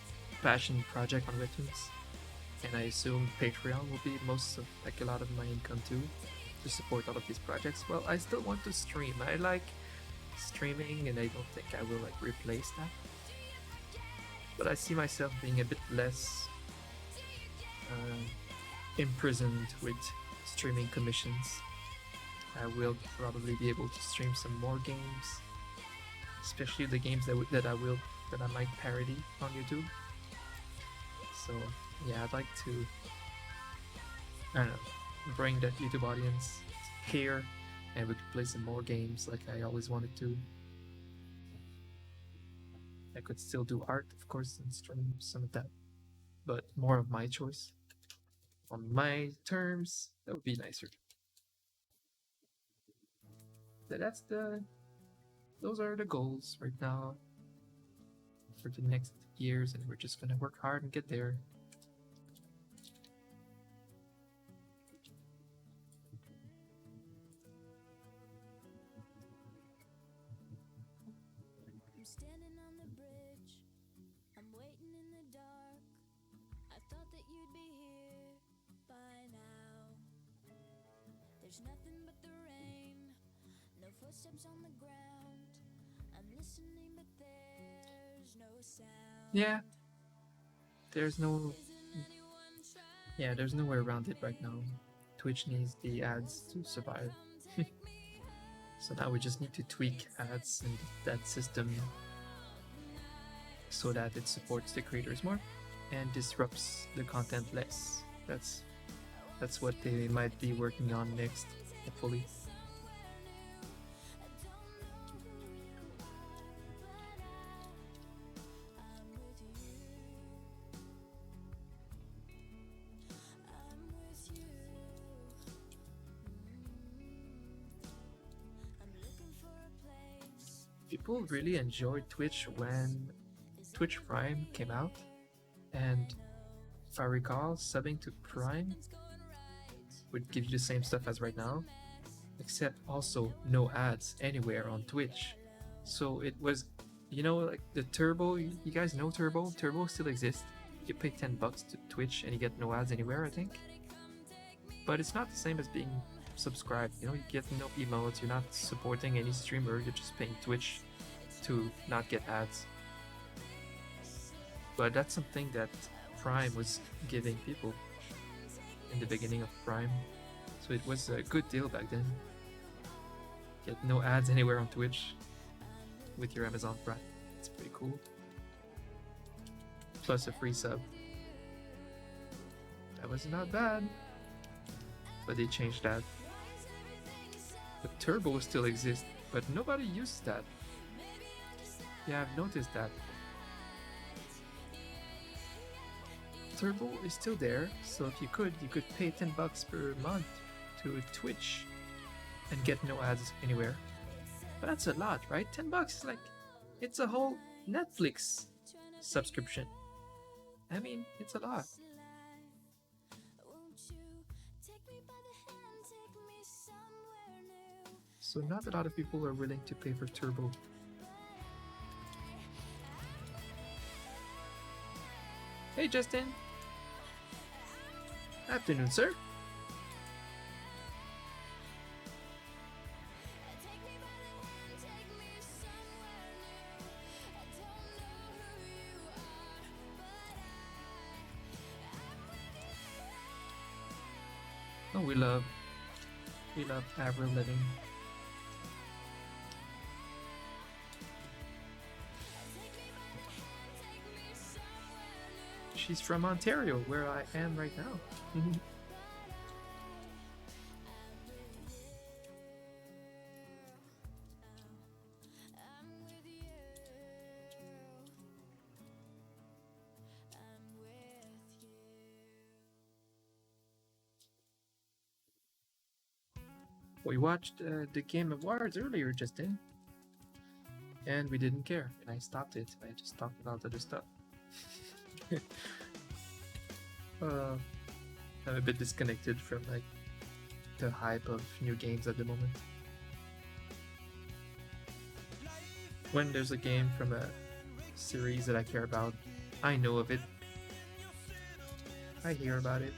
passion project on webtoons, and I assume Patreon will be most of like a lot of my income too, to support all of these projects. Well, I still want to stream. I like streaming and I don't think I will like replace that, but I see myself being a bit less imprisoned with streaming commissions. I will probably be able to stream some more games, especially the games that I might parody on YouTube. So yeah, I'd like to, I don't know, bring that YouTube audience here, and we could play some more games like I always wanted to. I could still do art, of course, and stream some of that, but more of my choice, on my terms. That would be nicer. Those are the goals right now for the next years, and we're just gonna work hard and get there. Yeah, there's no yeah, there's no way around it right now. Twitch needs the ads to survive. So now we just need to tweak ads in that system so that it supports the creators more and disrupts the content less. That's what they might be working on next, hopefully. People really enjoyed Twitch when Twitch Prime came out, and if I recall, subbing to Prime would give you the same stuff as right now, except also no ads anywhere on Twitch. So it was, like the Turbo. You guys know Turbo? Turbo still exists. You pay $10 to Twitch and you get no ads anywhere, I think. But it's not the same as being subscribed. You get no emotes. You're not supporting any streamer. You're just paying Twitch to not get ads. But that's something that Prime was giving people in the beginning of Prime. So it was a good deal back then. Get no ads anywhere on Twitch with your Amazon Prime. It's pretty cool. Plus a free sub. That was not bad. But they changed that. The Turbo still exists, but nobody uses that. Yeah, I've noticed that. Turbo is still there, so if you could pay $10 per month to Twitch and get no ads anywhere. But that's a lot, right? $10 is like, it's a whole Netflix subscription. I mean, it's a lot. So not a lot of people are willing to pay for Turbo. Hey Justin! Afternoon, sir. Oh, we love Avril living. She's from Ontario, where I am right now. We watched the Game Awards earlier, Justin, and we didn't care, and I stopped it. I just talked about other stuff. I'm a bit disconnected from the hype of new games at the moment. When there's a game from a series that I care about, I know of it. I hear about it.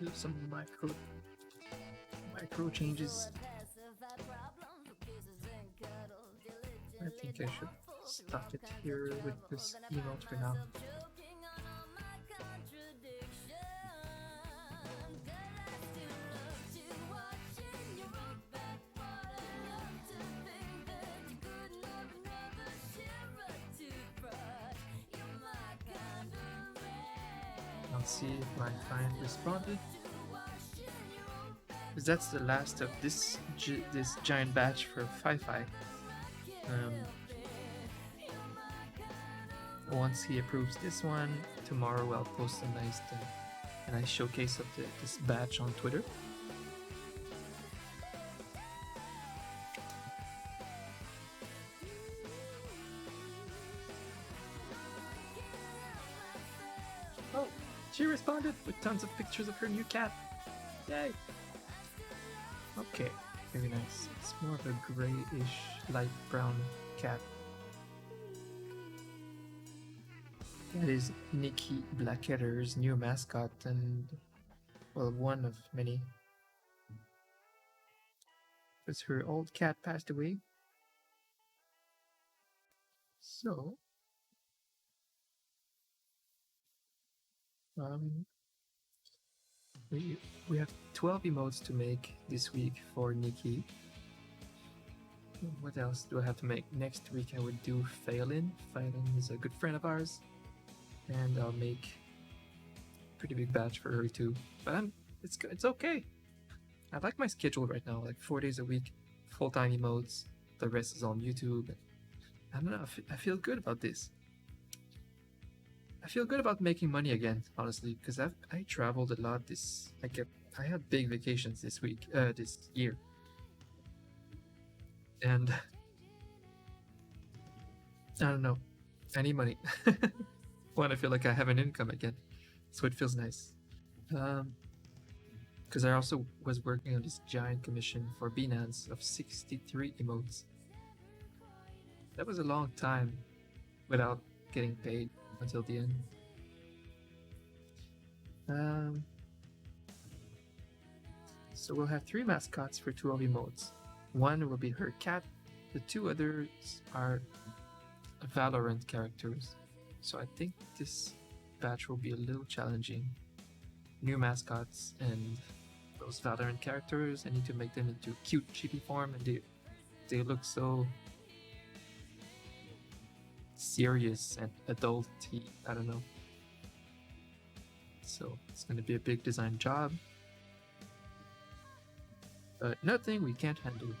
Do some micro changes. I think I should stop it here with this emote for now. I'll see if my client responded. Because that's the last of this giant batch for Fi-Fi. Once he approves this one, tomorrow I'll post a nice showcase of this batch on Twitter. Oh, she responded with tons of pictures of her new cat. Yay! Okay, very nice. It's more of a grayish, light brown cat. That is Nikki Blackadder's new mascot, and well, one of many. Because her old cat passed away. So, we have 12 emotes to make this week for Nikki. What else do I have to make? Next week I would do Phelan. Phelan is a good friend of ours. And I'll make a pretty big batch for her too. But it's okay. I like my schedule right now, like 4 days a week, full-time emotes. The rest is on YouTube. I don't know, I feel good about this. I feel good about making money again, honestly, because I traveled a lot I had big vacations this year. And I don't know, I need money. When I feel like I have an income again, so it feels nice. Because I also was working on this giant commission for Binance of 63 emotes. That was a long time without getting paid until the end. So we'll have 3 mascots for 12 emotes. One will be her cat. The 2 others are Valorant characters. So I think this batch will be a little challenging. New mascots and those Valorant characters, I need to make them into cute chibi form, and they look so serious and adulty. I don't know. So it's going to be a big design job. But nothing we can't handle.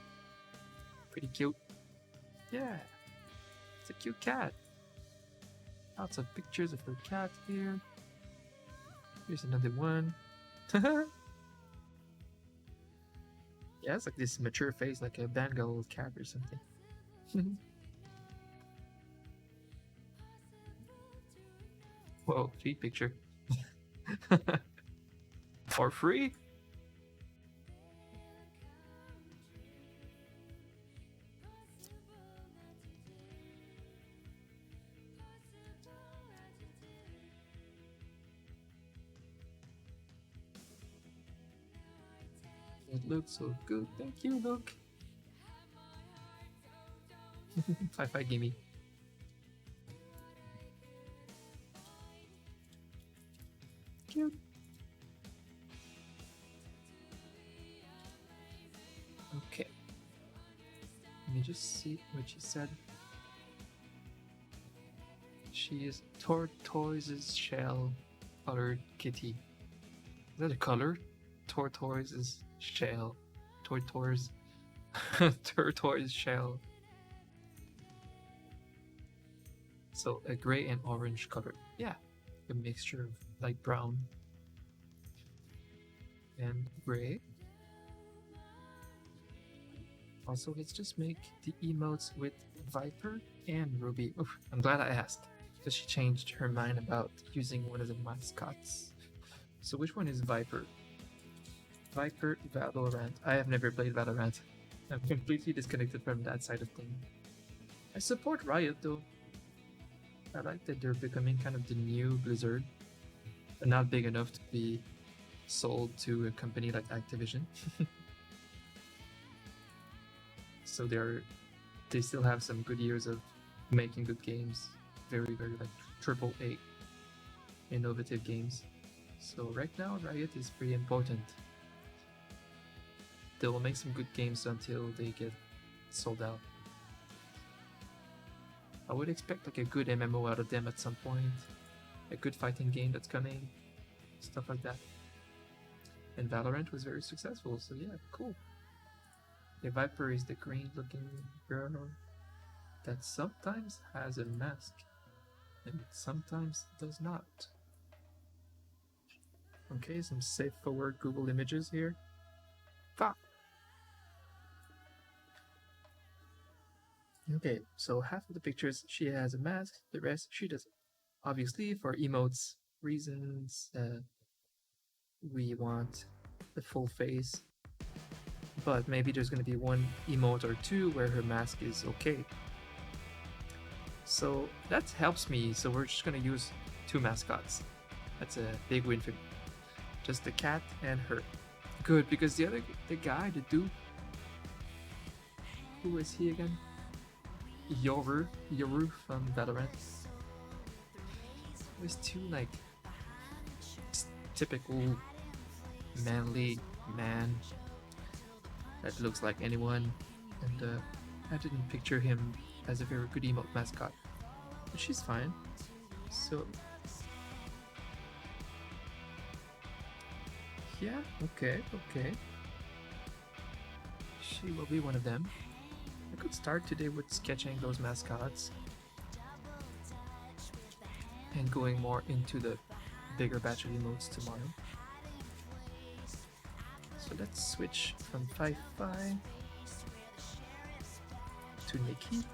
Pretty cute. Yeah, it's a cute cat. Lots of pictures of her cat here. Here's another one. Yeah, it's like this mature face, like a Bengal cat or something. Whoa, feed picture. For free? It looks so good. Thank you, look. Fi-Fi gimme. Cute. Okay. Let me just see what she said. She is tortoise's shell colored kitty. Is that a color? Tortoise's shell. Tortoise. Tortoise shell. So a gray and orange color. Yeah. A mixture of light brown and gray. Also, let's just make the emotes with Viper and Ruby. Oof, I'm glad I asked, because she changed her mind about using one of the mascots. So which one is Viper? Viper Valorant. I have never played Valorant. I'm completely disconnected from that side of things. I support Riot though. I like that they're becoming kind of the new Blizzard, but not big enough to be sold to a company like Activision. So they still have some good years of making good games, very like triple A innovative games. So right now Riot is pretty important. They will make some good games until they get sold out. I would expect like a good MMO out of them at some point, a good fighting game that's coming, stuff like that. And Valorant was very successful, so yeah, cool. The Viper is the green looking girl that sometimes has a mask and sometimes does not. Okay, some safe forward Google images here. Fuck! Okay, so half of the pictures she has a mask, the rest she doesn't. Obviously, for emotes reasons, we want the full face, but maybe there's going to be one emote or two where her mask is okay. So that helps me, so we're just going to use two mascots. That's a big win for me. Just the cat and her. Good, because the guy, the dude, who is he again? Yoru from Valorant. It was too like typical manly man that looks like anyone, and I didn't picture him as a very good emote mascot, but she's fine. So yeah, okay. She will be one of them. I could start today with sketching those mascots and going more into the bigger batch of emotes tomorrow. So let's switch from Fi to Nikki.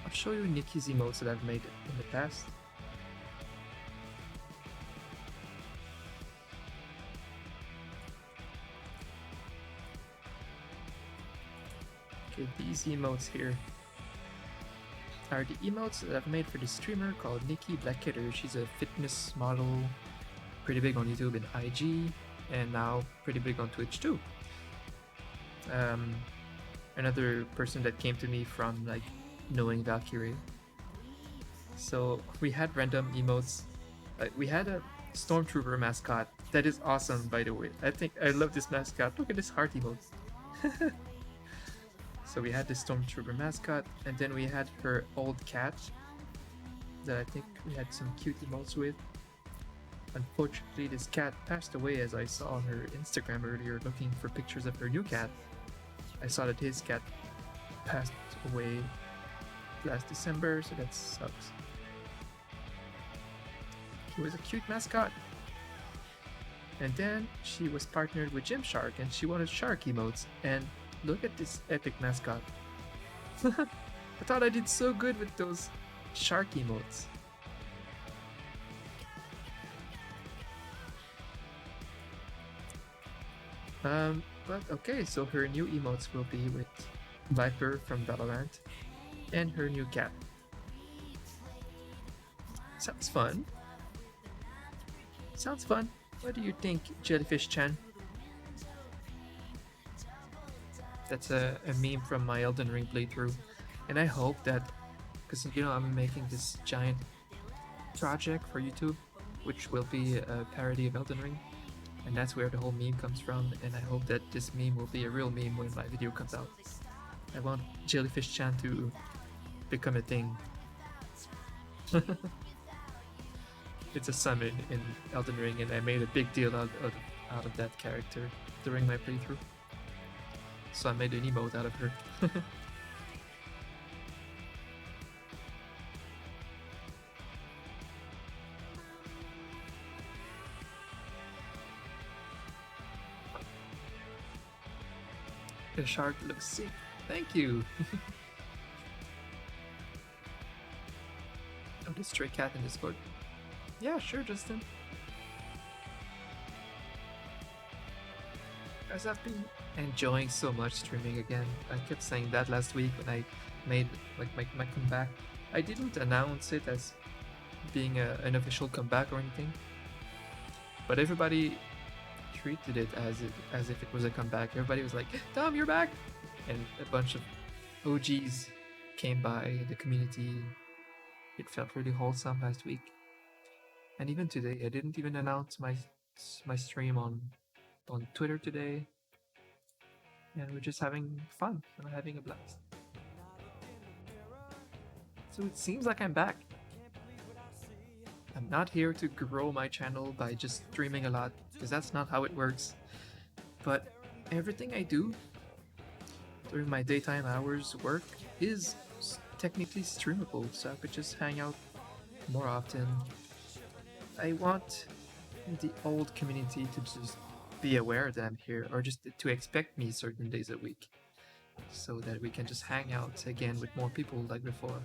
I'll show you Nikki's emotes that I've made in the past. Okay, these emotes here are the emotes that I've made for this streamer called Nikki Blacketter. She's a fitness model, pretty big on YouTube and IG, and now pretty big on Twitch too. Another person that came to me from like knowing Valkyrie. So we had random emotes. We had a Stormtrooper mascot that is awesome, by the way. I love this mascot. Look at this heart emote. So we had the Stormtrooper mascot, and then we had her old cat that I think we had some cute emotes with. Unfortunately, this cat passed away, as I saw on her Instagram earlier looking for pictures of her new cat. I saw that his cat passed away last December, so that sucks. He was a cute mascot. And then she was partnered with Gymshark, and she wanted shark emotes, and look at this epic mascot. I thought I did so good with those shark emotes. But okay, so her new emotes will be with Viper from Valorant and her new cat. Sounds fun. Sounds fun. What do you think, Jellyfish-chan? That's a meme from my Elden Ring playthrough, and I hope that, because you know I'm making this giant project for YouTube, which will be a parody of Elden Ring, and that's where the whole meme comes from, and I hope that this meme will be a real meme when my video comes out. I want Jellyfish-chan to become a thing. It's a summon in Elden Ring, and I made a big deal out of that character during my playthrough. So I made an emote out of her. The shark looks sick. Thank you. Oh, this stray cat in Discord. Yeah, sure, Justin. Guys, I've been enjoying so much streaming again. I kept saying that last week when I made like my comeback. I didn't announce it as being an official comeback or anything, but everybody treated it as if it was a comeback. Everybody was like, "Tom, you're back!" And a bunch of OGs came by the community. It felt really wholesome last week, and even today, I didn't even announce my stream on Twitter today, and we're just having fun and having a blast. So it seems like I'm back. I'm not here to grow my channel by just streaming a lot, because that's not how it works. But everything I do during my daytime hours work is technically streamable, so I could just hang out more often. I want the old community to just be aware that I'm here, or just to expect me certain days a week, so that we can just hang out again with more people like before.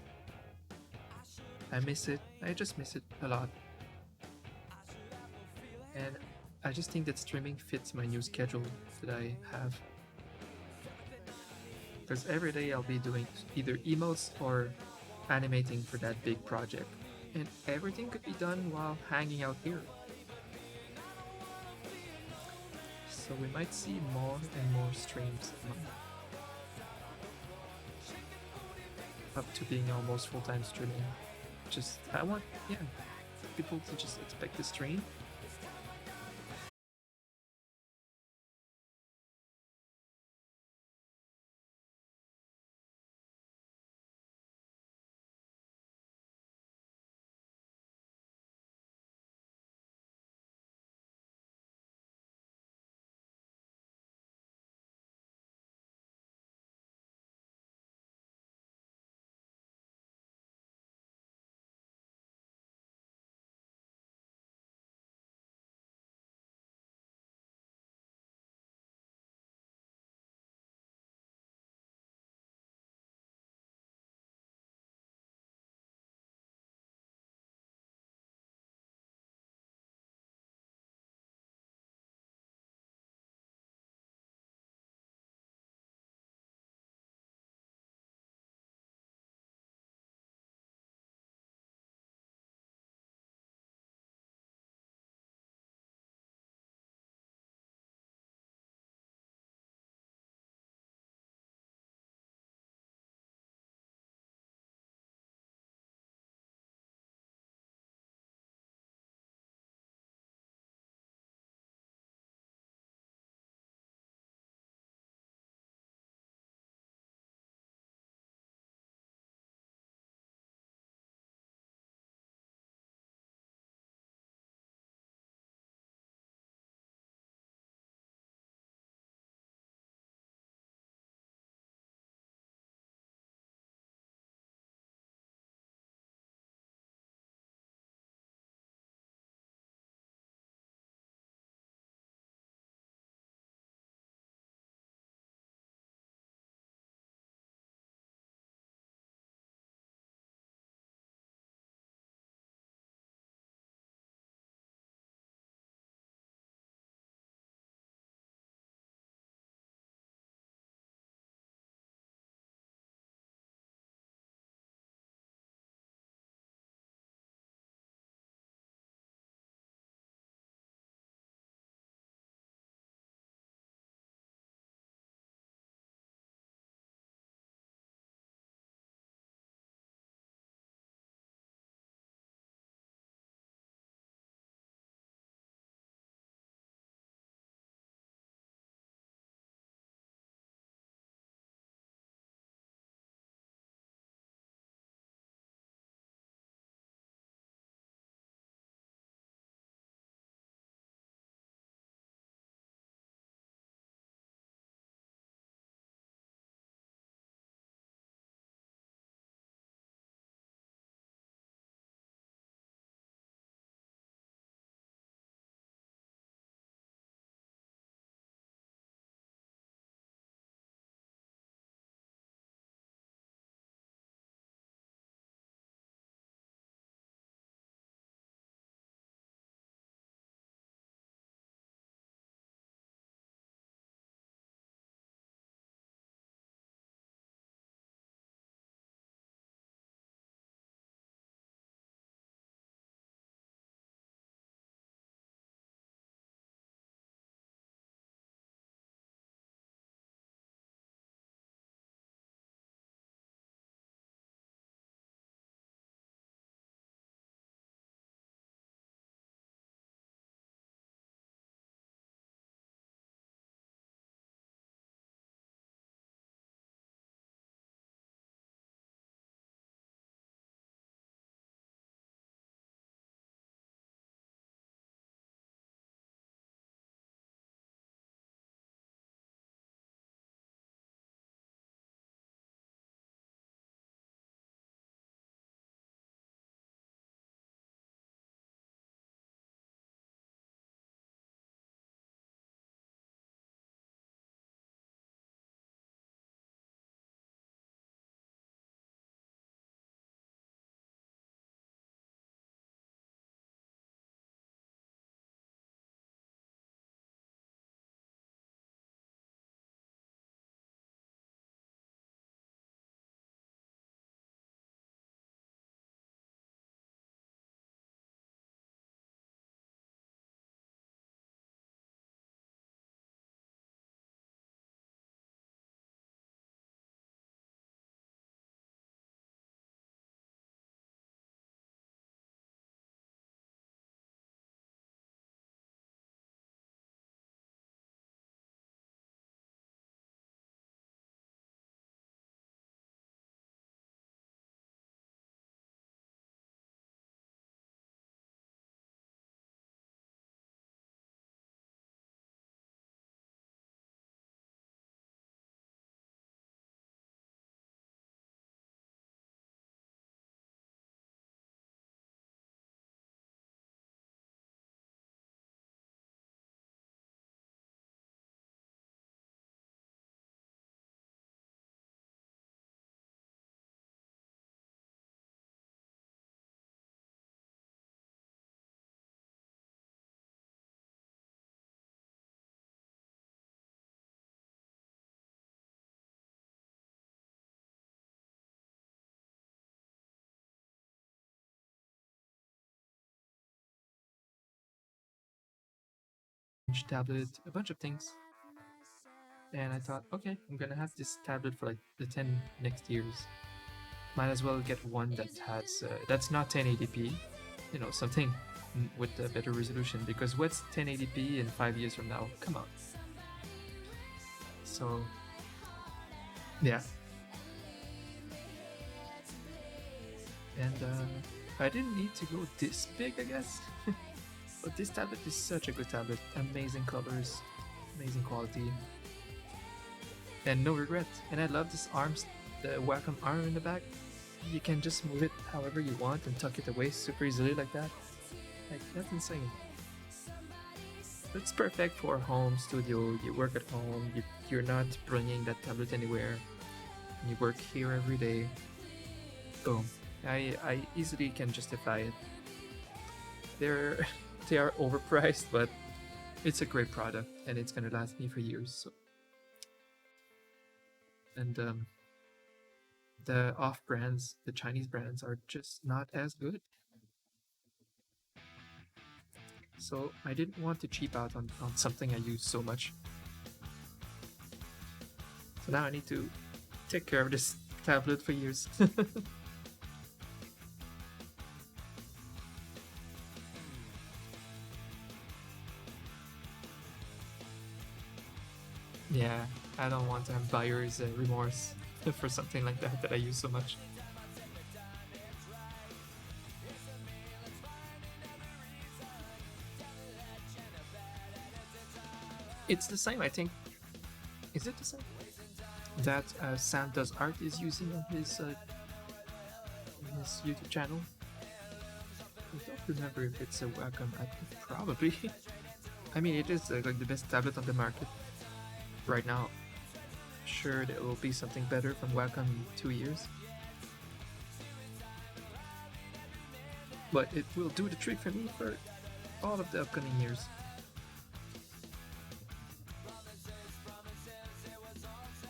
I miss it. I just miss it a lot. And I just think that streaming fits my new schedule that I have. Because every day I'll be doing either emotes or animating for that big project. And everything could be done while hanging out here. So we might see more and more streams of mine. Up to being almost full-time streaming. Just, I want, yeah, people to just expect the stream tablet, a bunch of things. And I thought, okay, I'm gonna have this tablet for like the 10 next years. Might as well get one that has that's not 1080p, you know, something with a better resolution. Because what's 1080p in 5 years from now? Come on. So, yeah. And I didn't need to go this big, I guess. But this tablet is such a good tablet. Amazing colors, amazing quality, and no regret. And I love this arms, the Wacom arm in the back. You can just move it however you want and tuck it away super easily like that. Like, that's insane. It's perfect for home studio. You work at home, you're not bringing that tablet anywhere. You work here every day. Boom. I easily can justify it. They are overpriced, but it's a great product and it's gonna last me for years. So. And the off brands, the Chinese brands, are just not as good. So I didn't want to cheap out on something I use so much. So now I need to take care of this tablet for years. Yeah, I don't want to have buyer's remorse for something like that I use so much. It's the same, I think. Is it the same? That Sam Does Art is using on his YouTube channel. I don't remember if it's a Wacom. Probably. I mean, it is like the best tablet on the market right now. Sure, there will be something better from Wacom in 2 years. But it will do the trick for me for all of the upcoming years.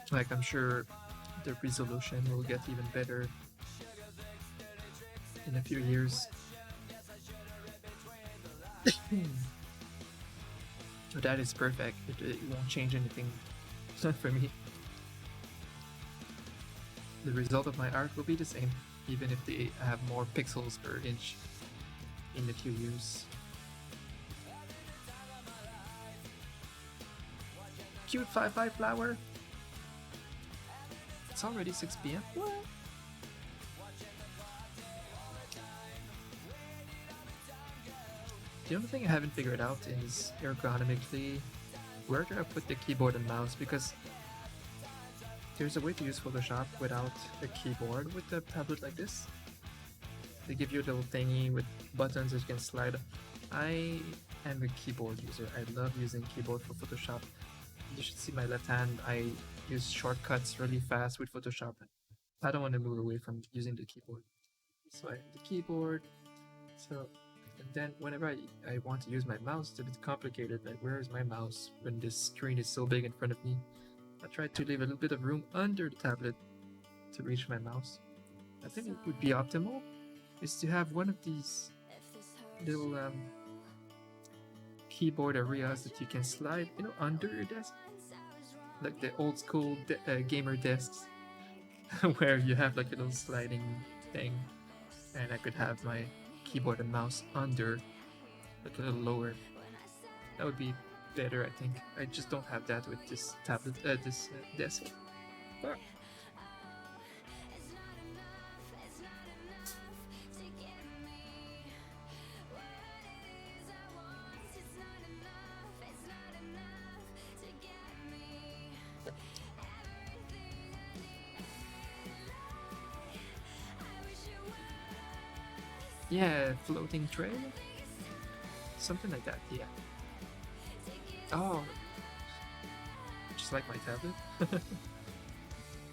Like, I'm sure the resolution will get even better in a few years. So that is perfect. It won't change anything for me. The result of my art will be the same, even if they have more pixels per inch in a few years. Cute 5-5 flower. It's already 6 p.m. What? The only thing I haven't figured out is ergonomically where do I put the keyboard and mouse, because there's a way to use Photoshop without a keyboard with a tablet like this. They give you a little thingy with buttons that you can slide. I am a keyboard user. I love using keyboard for Photoshop. You should see my left hand. I use shortcuts really fast with Photoshop. I don't want to move away from using the keyboard. So I have the keyboard. So, and then whenever I want to use my mouse, it's a bit complicated. Like, where is my mouse when this screen is so big in front of me? I tried to leave a little bit of room under the tablet to reach my mouse. I think it would be optimal is to have one of these little keyboard areas that you can slide, you know, under your desk, like the old school gamer desks, where you have like a little sliding thing, and I could have my keyboard and mouse under, like a little lower. That would be better, I think. I just don't have that with this tablet, this desk. Ah. Yeah, floating trail? Something like that, yeah. Oh, just like my tablet?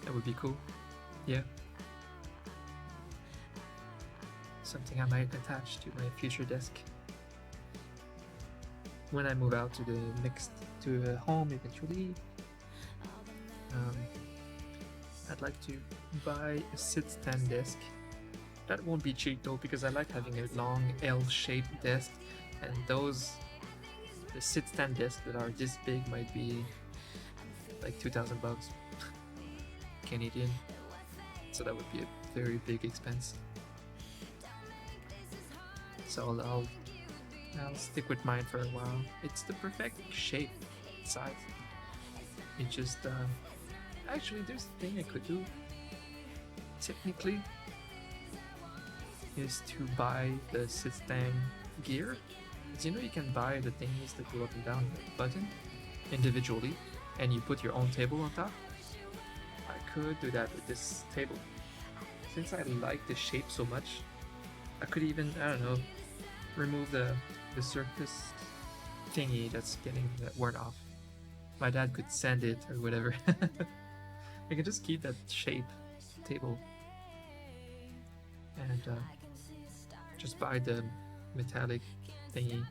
That would be cool. Yeah. Something I might attach to my future desk. When I move out to the next, to a home eventually, I'd like to buy a sit-stand desk. That won't be cheap though, because I like having a long L-shaped desk, and those the sit stand desks that are this big might be like $2,000 Canadian. So that would be a very big expense. So I'll stick with mine for a while. It's the perfect shape, size. It just actually there's a thing I could do. Technically, is to buy the sit stand gear. Because you know you can buy the things that go up and down the button individually, and you put your own table on top. I could do that with this table. Since I like the shape so much, I could even, I don't know, remove the surface thingy that's getting worn off. My dad could sand it or whatever. I can just keep that shape table and just buy the metallic thingy.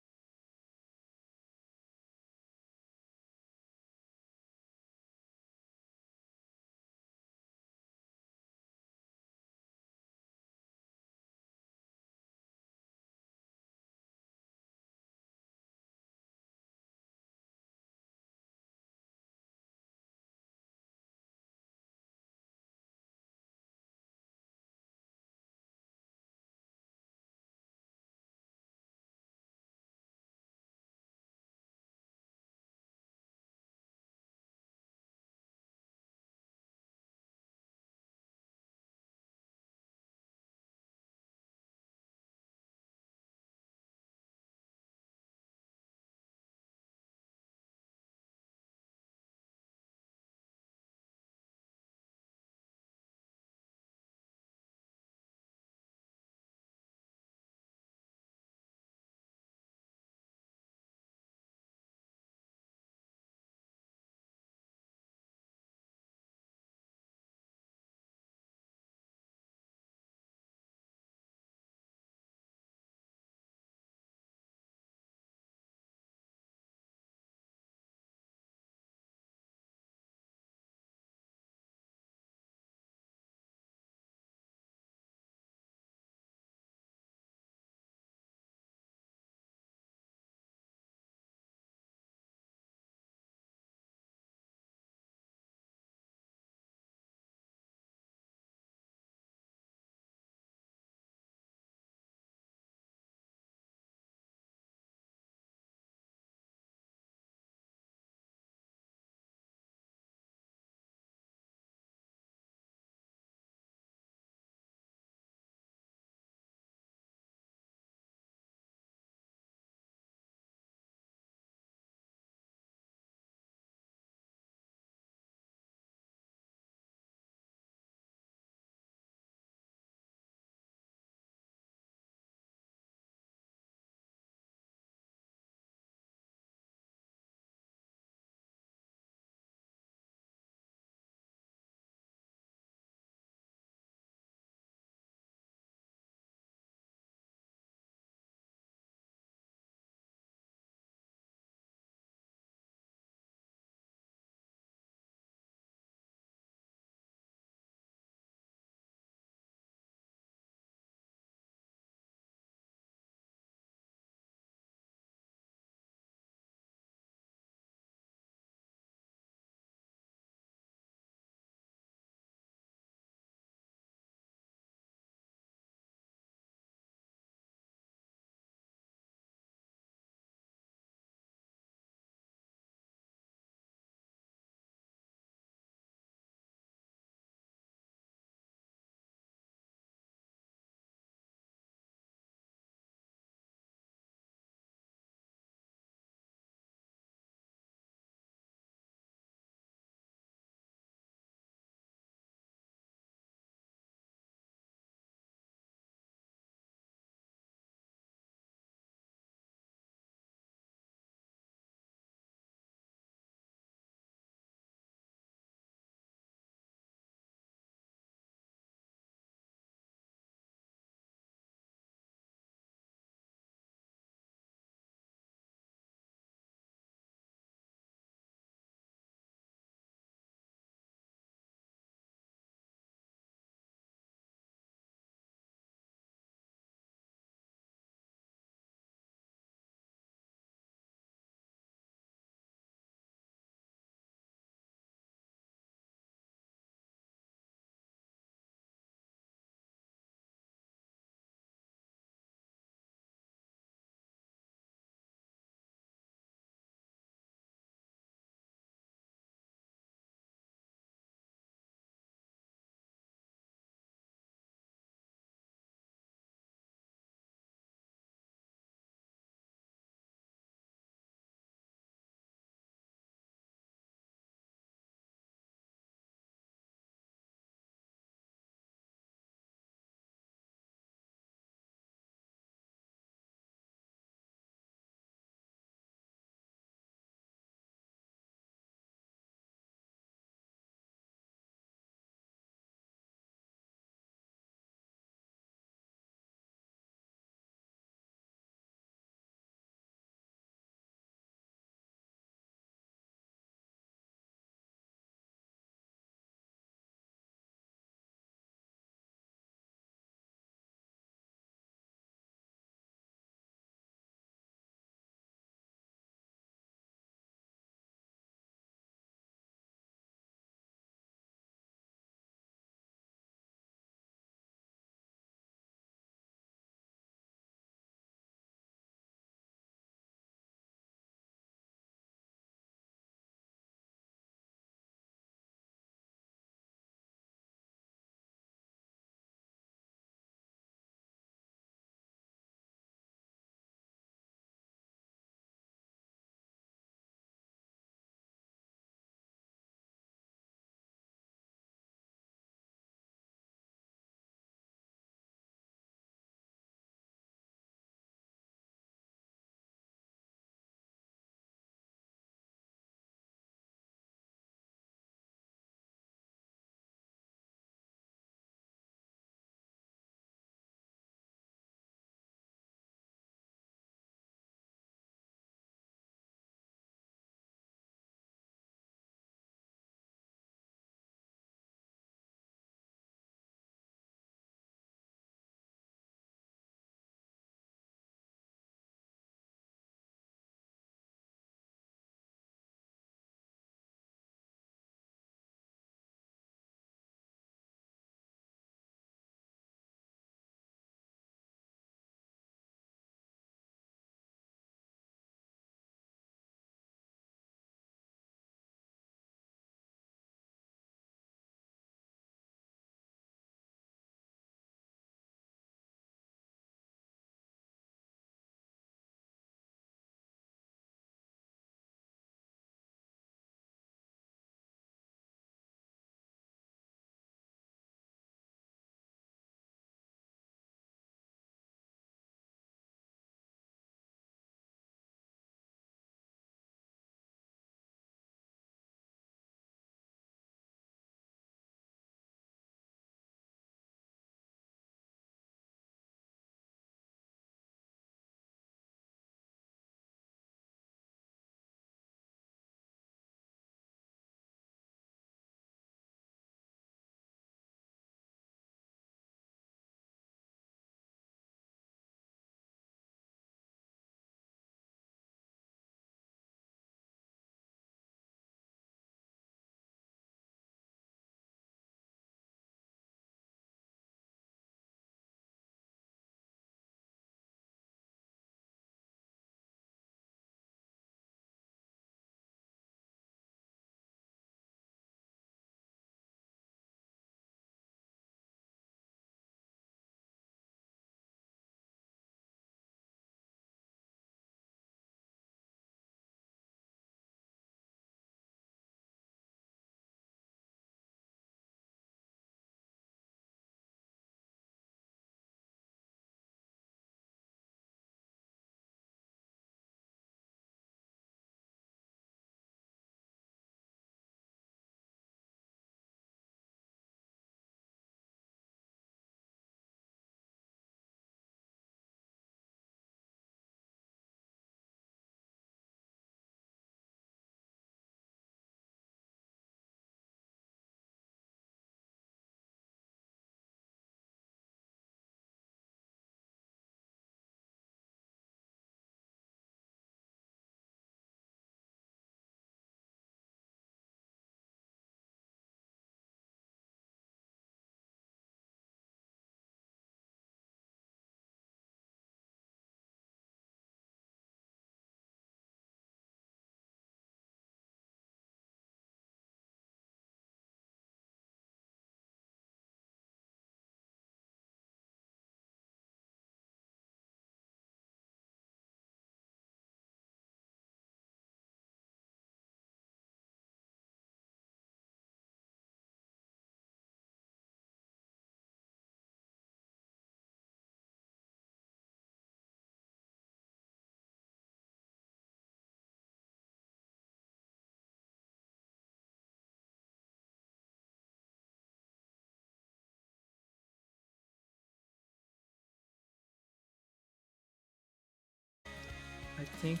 I think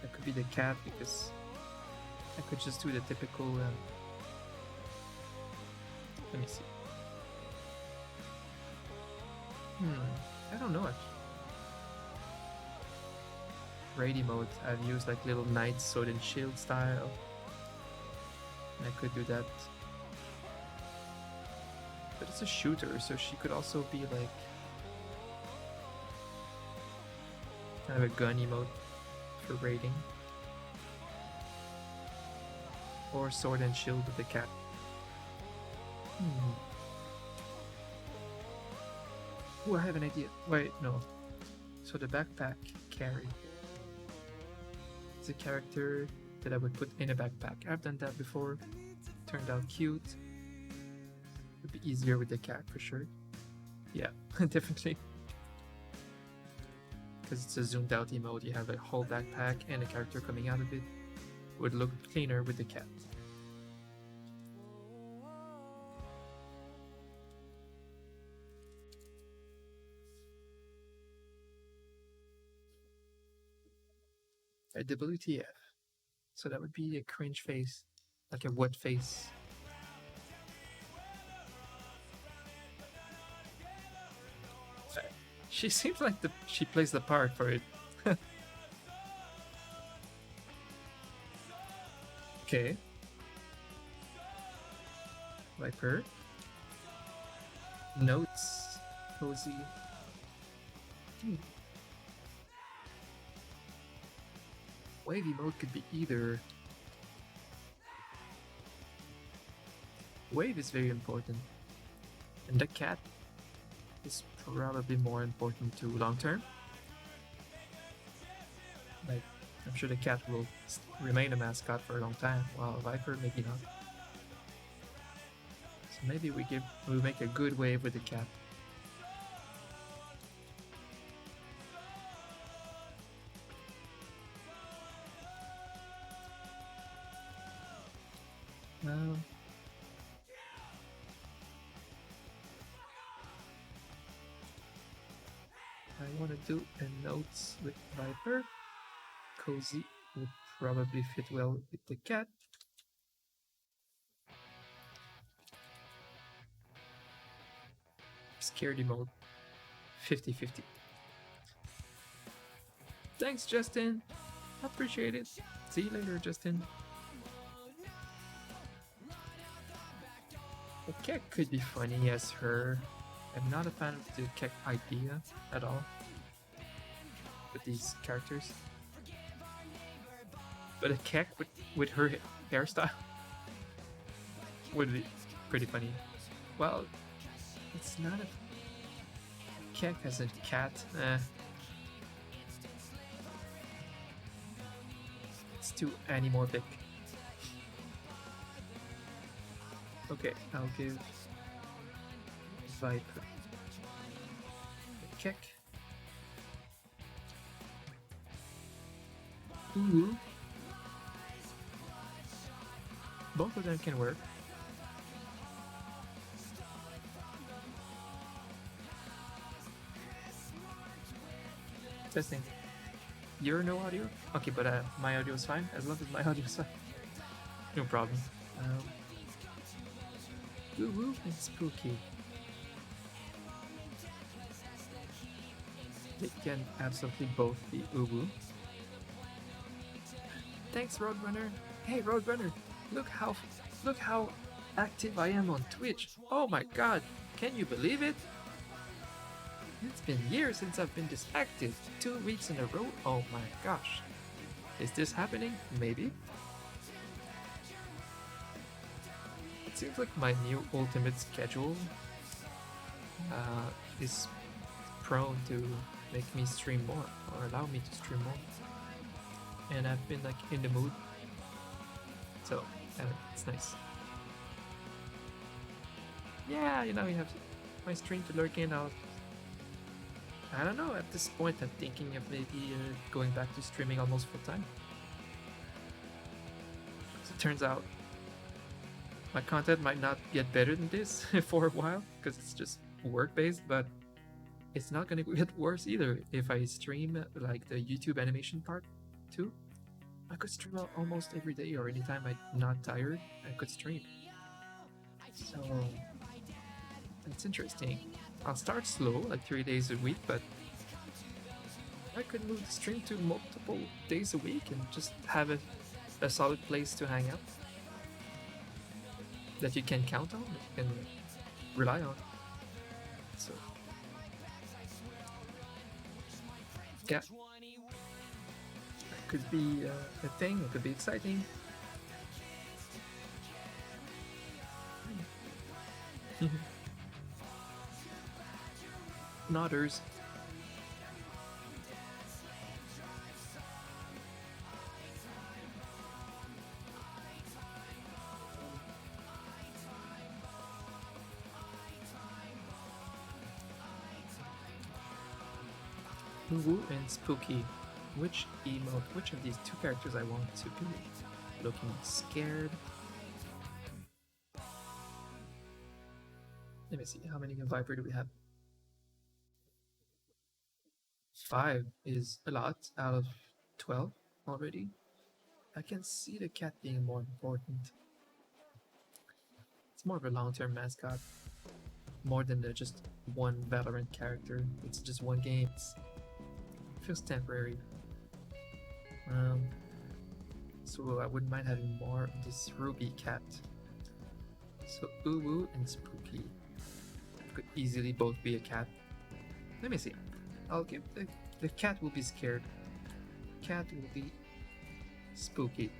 that could be the cat because I could just do the typical. Let me see. I don't know actually. Raid emote, I've used like little knight sword and shield style. And I could do that. But it's a shooter, so she could also be like kind of a gun emote for raiding. Or sword and shield with the cat. Oh, I have an idea. Wait, no. So the backpack carry. It's a character that I would put in a backpack. I've done that before. Turned out cute. Would be easier with the cat for sure. Yeah, definitely. Because it's a zoomed out emote, you have a whole backpack and a character coming out of it. Would look cleaner with the cat. A WTF. So that would be a cringe face. Like a what face. She seems like she plays the part for it. Okay. Viper. Notes. Cozy. Wavy mode could be either. Wave is very important. And the cat is probably more important to long term. Like, I'm sure the cat will remain a mascot for a long time, while Viper maybe not. So maybe we make a good wave with the cat. I want to do a notes with Viper. Cozy would probably fit well with the cat. Scaredy mode. 50-50. Thanks, Justin. Appreciate it. See you later, Justin. The cat could be funny as her. I'm not a fan of the cat idea at all with these characters. But a cat with her hairstyle would be pretty funny. Well, it's not a cat as a cat. It's too animorphic. Okay, I'll give Viper a kick. Ooh. Both of them can work. Testing. Your no audio? Okay, but my audio is fine. As long as my audio is fine. No problem. Woo woo and spooky. They can absolutely both be woo. Thanks, Roadrunner. Hey, Roadrunner, look how active I am on Twitch. Oh my god, can you believe it? It's been years since I've been this active. 2 weeks in a row. Oh my gosh. Is this happening? Maybe. It seems like my new ultimate schedule is prone to make me stream more, or allow me to stream more. And I've been like in the mood, so it's nice. Yeah, you know, you have my stream to lurk in. I don't know, at this point I'm thinking of maybe going back to streaming almost full time. As it turns out, my content might not get better than this for a while, because it's just work based, but it's not gonna get worse either. If I stream like the YouTube animation part too, I could stream almost every day or anytime I'm not tired, I could stream. So it's interesting. I'll start slow, like 3 days a week, but I could move the stream to multiple days a week and just have a solid place to hang out that you can count on, that you can rely on. So yeah, it could be a thing. It could be exciting. Nodders. Woo and Spooky. Which emote, which of these two characters I want to be looking scared? Let me see, how many Viper do we have? 5 is a lot out of 12 already. I can see the cat being more important. It's more of a long-term mascot, more than just one Valorant character. It's just one game. It feels temporary. So I wouldn't mind having more of this Ruby cat. So Uwu and Spooky could easily both be a cat. Let me see. I'll give the cat will be scared. Cat will be Spooky.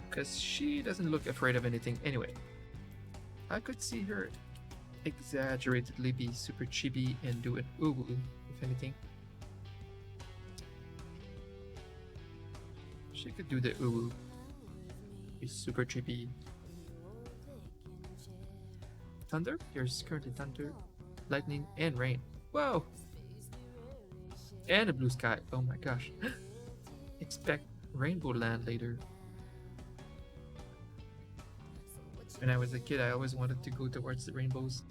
Because she doesn't look afraid of anything anyway. I could see her exaggeratedly be super chibi and do an Uwu, if anything. She could do the Uwu. He's super chibi. Thunder? There's currently thunder, lightning, and rain. Whoa! And a blue sky. Oh my gosh. Expect Rainbow Land later. When I was a kid, I always wanted to go towards the rainbows.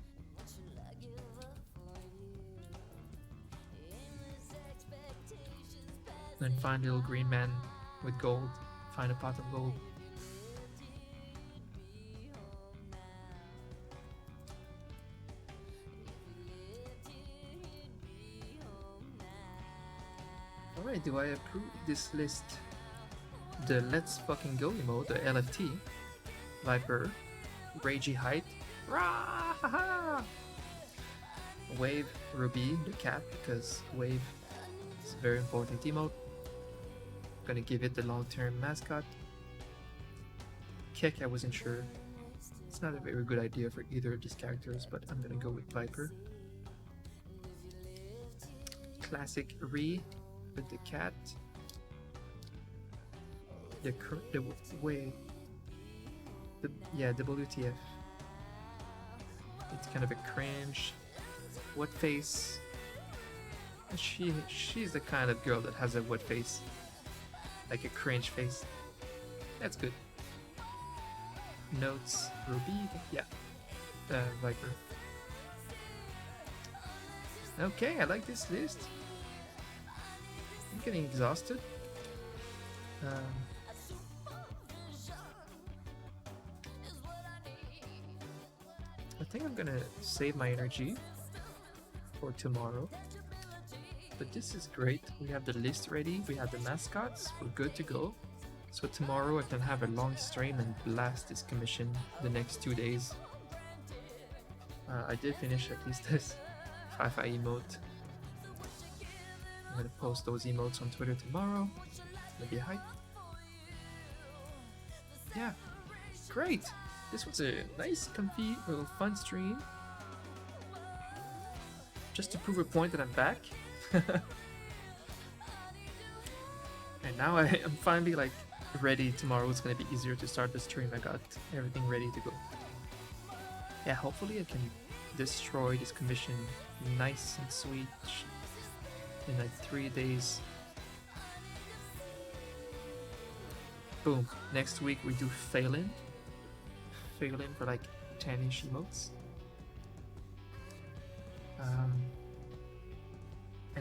Then find a little green man with gold. Find a pot of gold. Alright, do I approve this list? The Let's Fucking Go emote, the LFT, Viper, Ragey Height, Rah! Wave, Ruby, the cat, because Wave is a very important emote. Gonna give it the long-term mascot. Kek, I wasn't sure. It's not a very good idea for either of these characters, but I'm gonna go with Viper. Classic Ree with the cat. The WTF. It's kind of a cringe. What face? She's the kind of girl that has a what face, like a cringe face. That's good. Notes, Ruby, yeah, Viper. Okay, I like this list. I'm getting exhausted. I think I'm gonna save my energy for tomorrow. But this is great. We have the list ready, we have the mascots, we're good to go. So tomorrow I can have a long stream and blast this commission the next 2 days. I did finish at least this Fi-Fi emote. I'm gonna post those emotes on Twitter tomorrow. Maybe a hype. Yeah, great! This was a nice, comfy, little fun stream. Just to prove a point that I'm back. And now I'm finally like ready. Tomorrow it's gonna be easier to start the stream. I got everything ready to go. Yeah, hopefully I can destroy this commission nice and sweet in like 3 days. Boom. Next week we do Phelan. Phelan for like 10-ish emotes.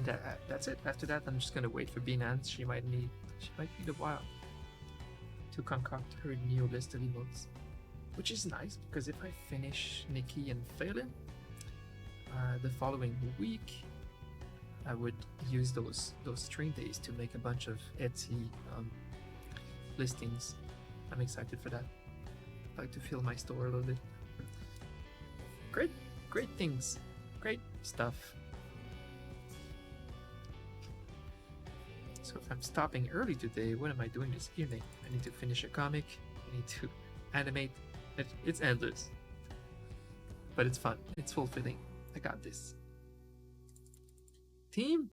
And that's it. After that, I'm just gonna wait for Binance. She might need a while to concoct her new list of emotes, which is nice because if I finish Nikki and Phelan the following week, I would use those stream days to make a bunch of Etsy listings. I'm excited for that. I'd like to fill my store a little bit. Great things, great stuff. So if I'm stopping early today, what am I doing this evening? I need to finish a comic, I need to animate. It's endless, but it's fun, it's fulfilling. I got this. Team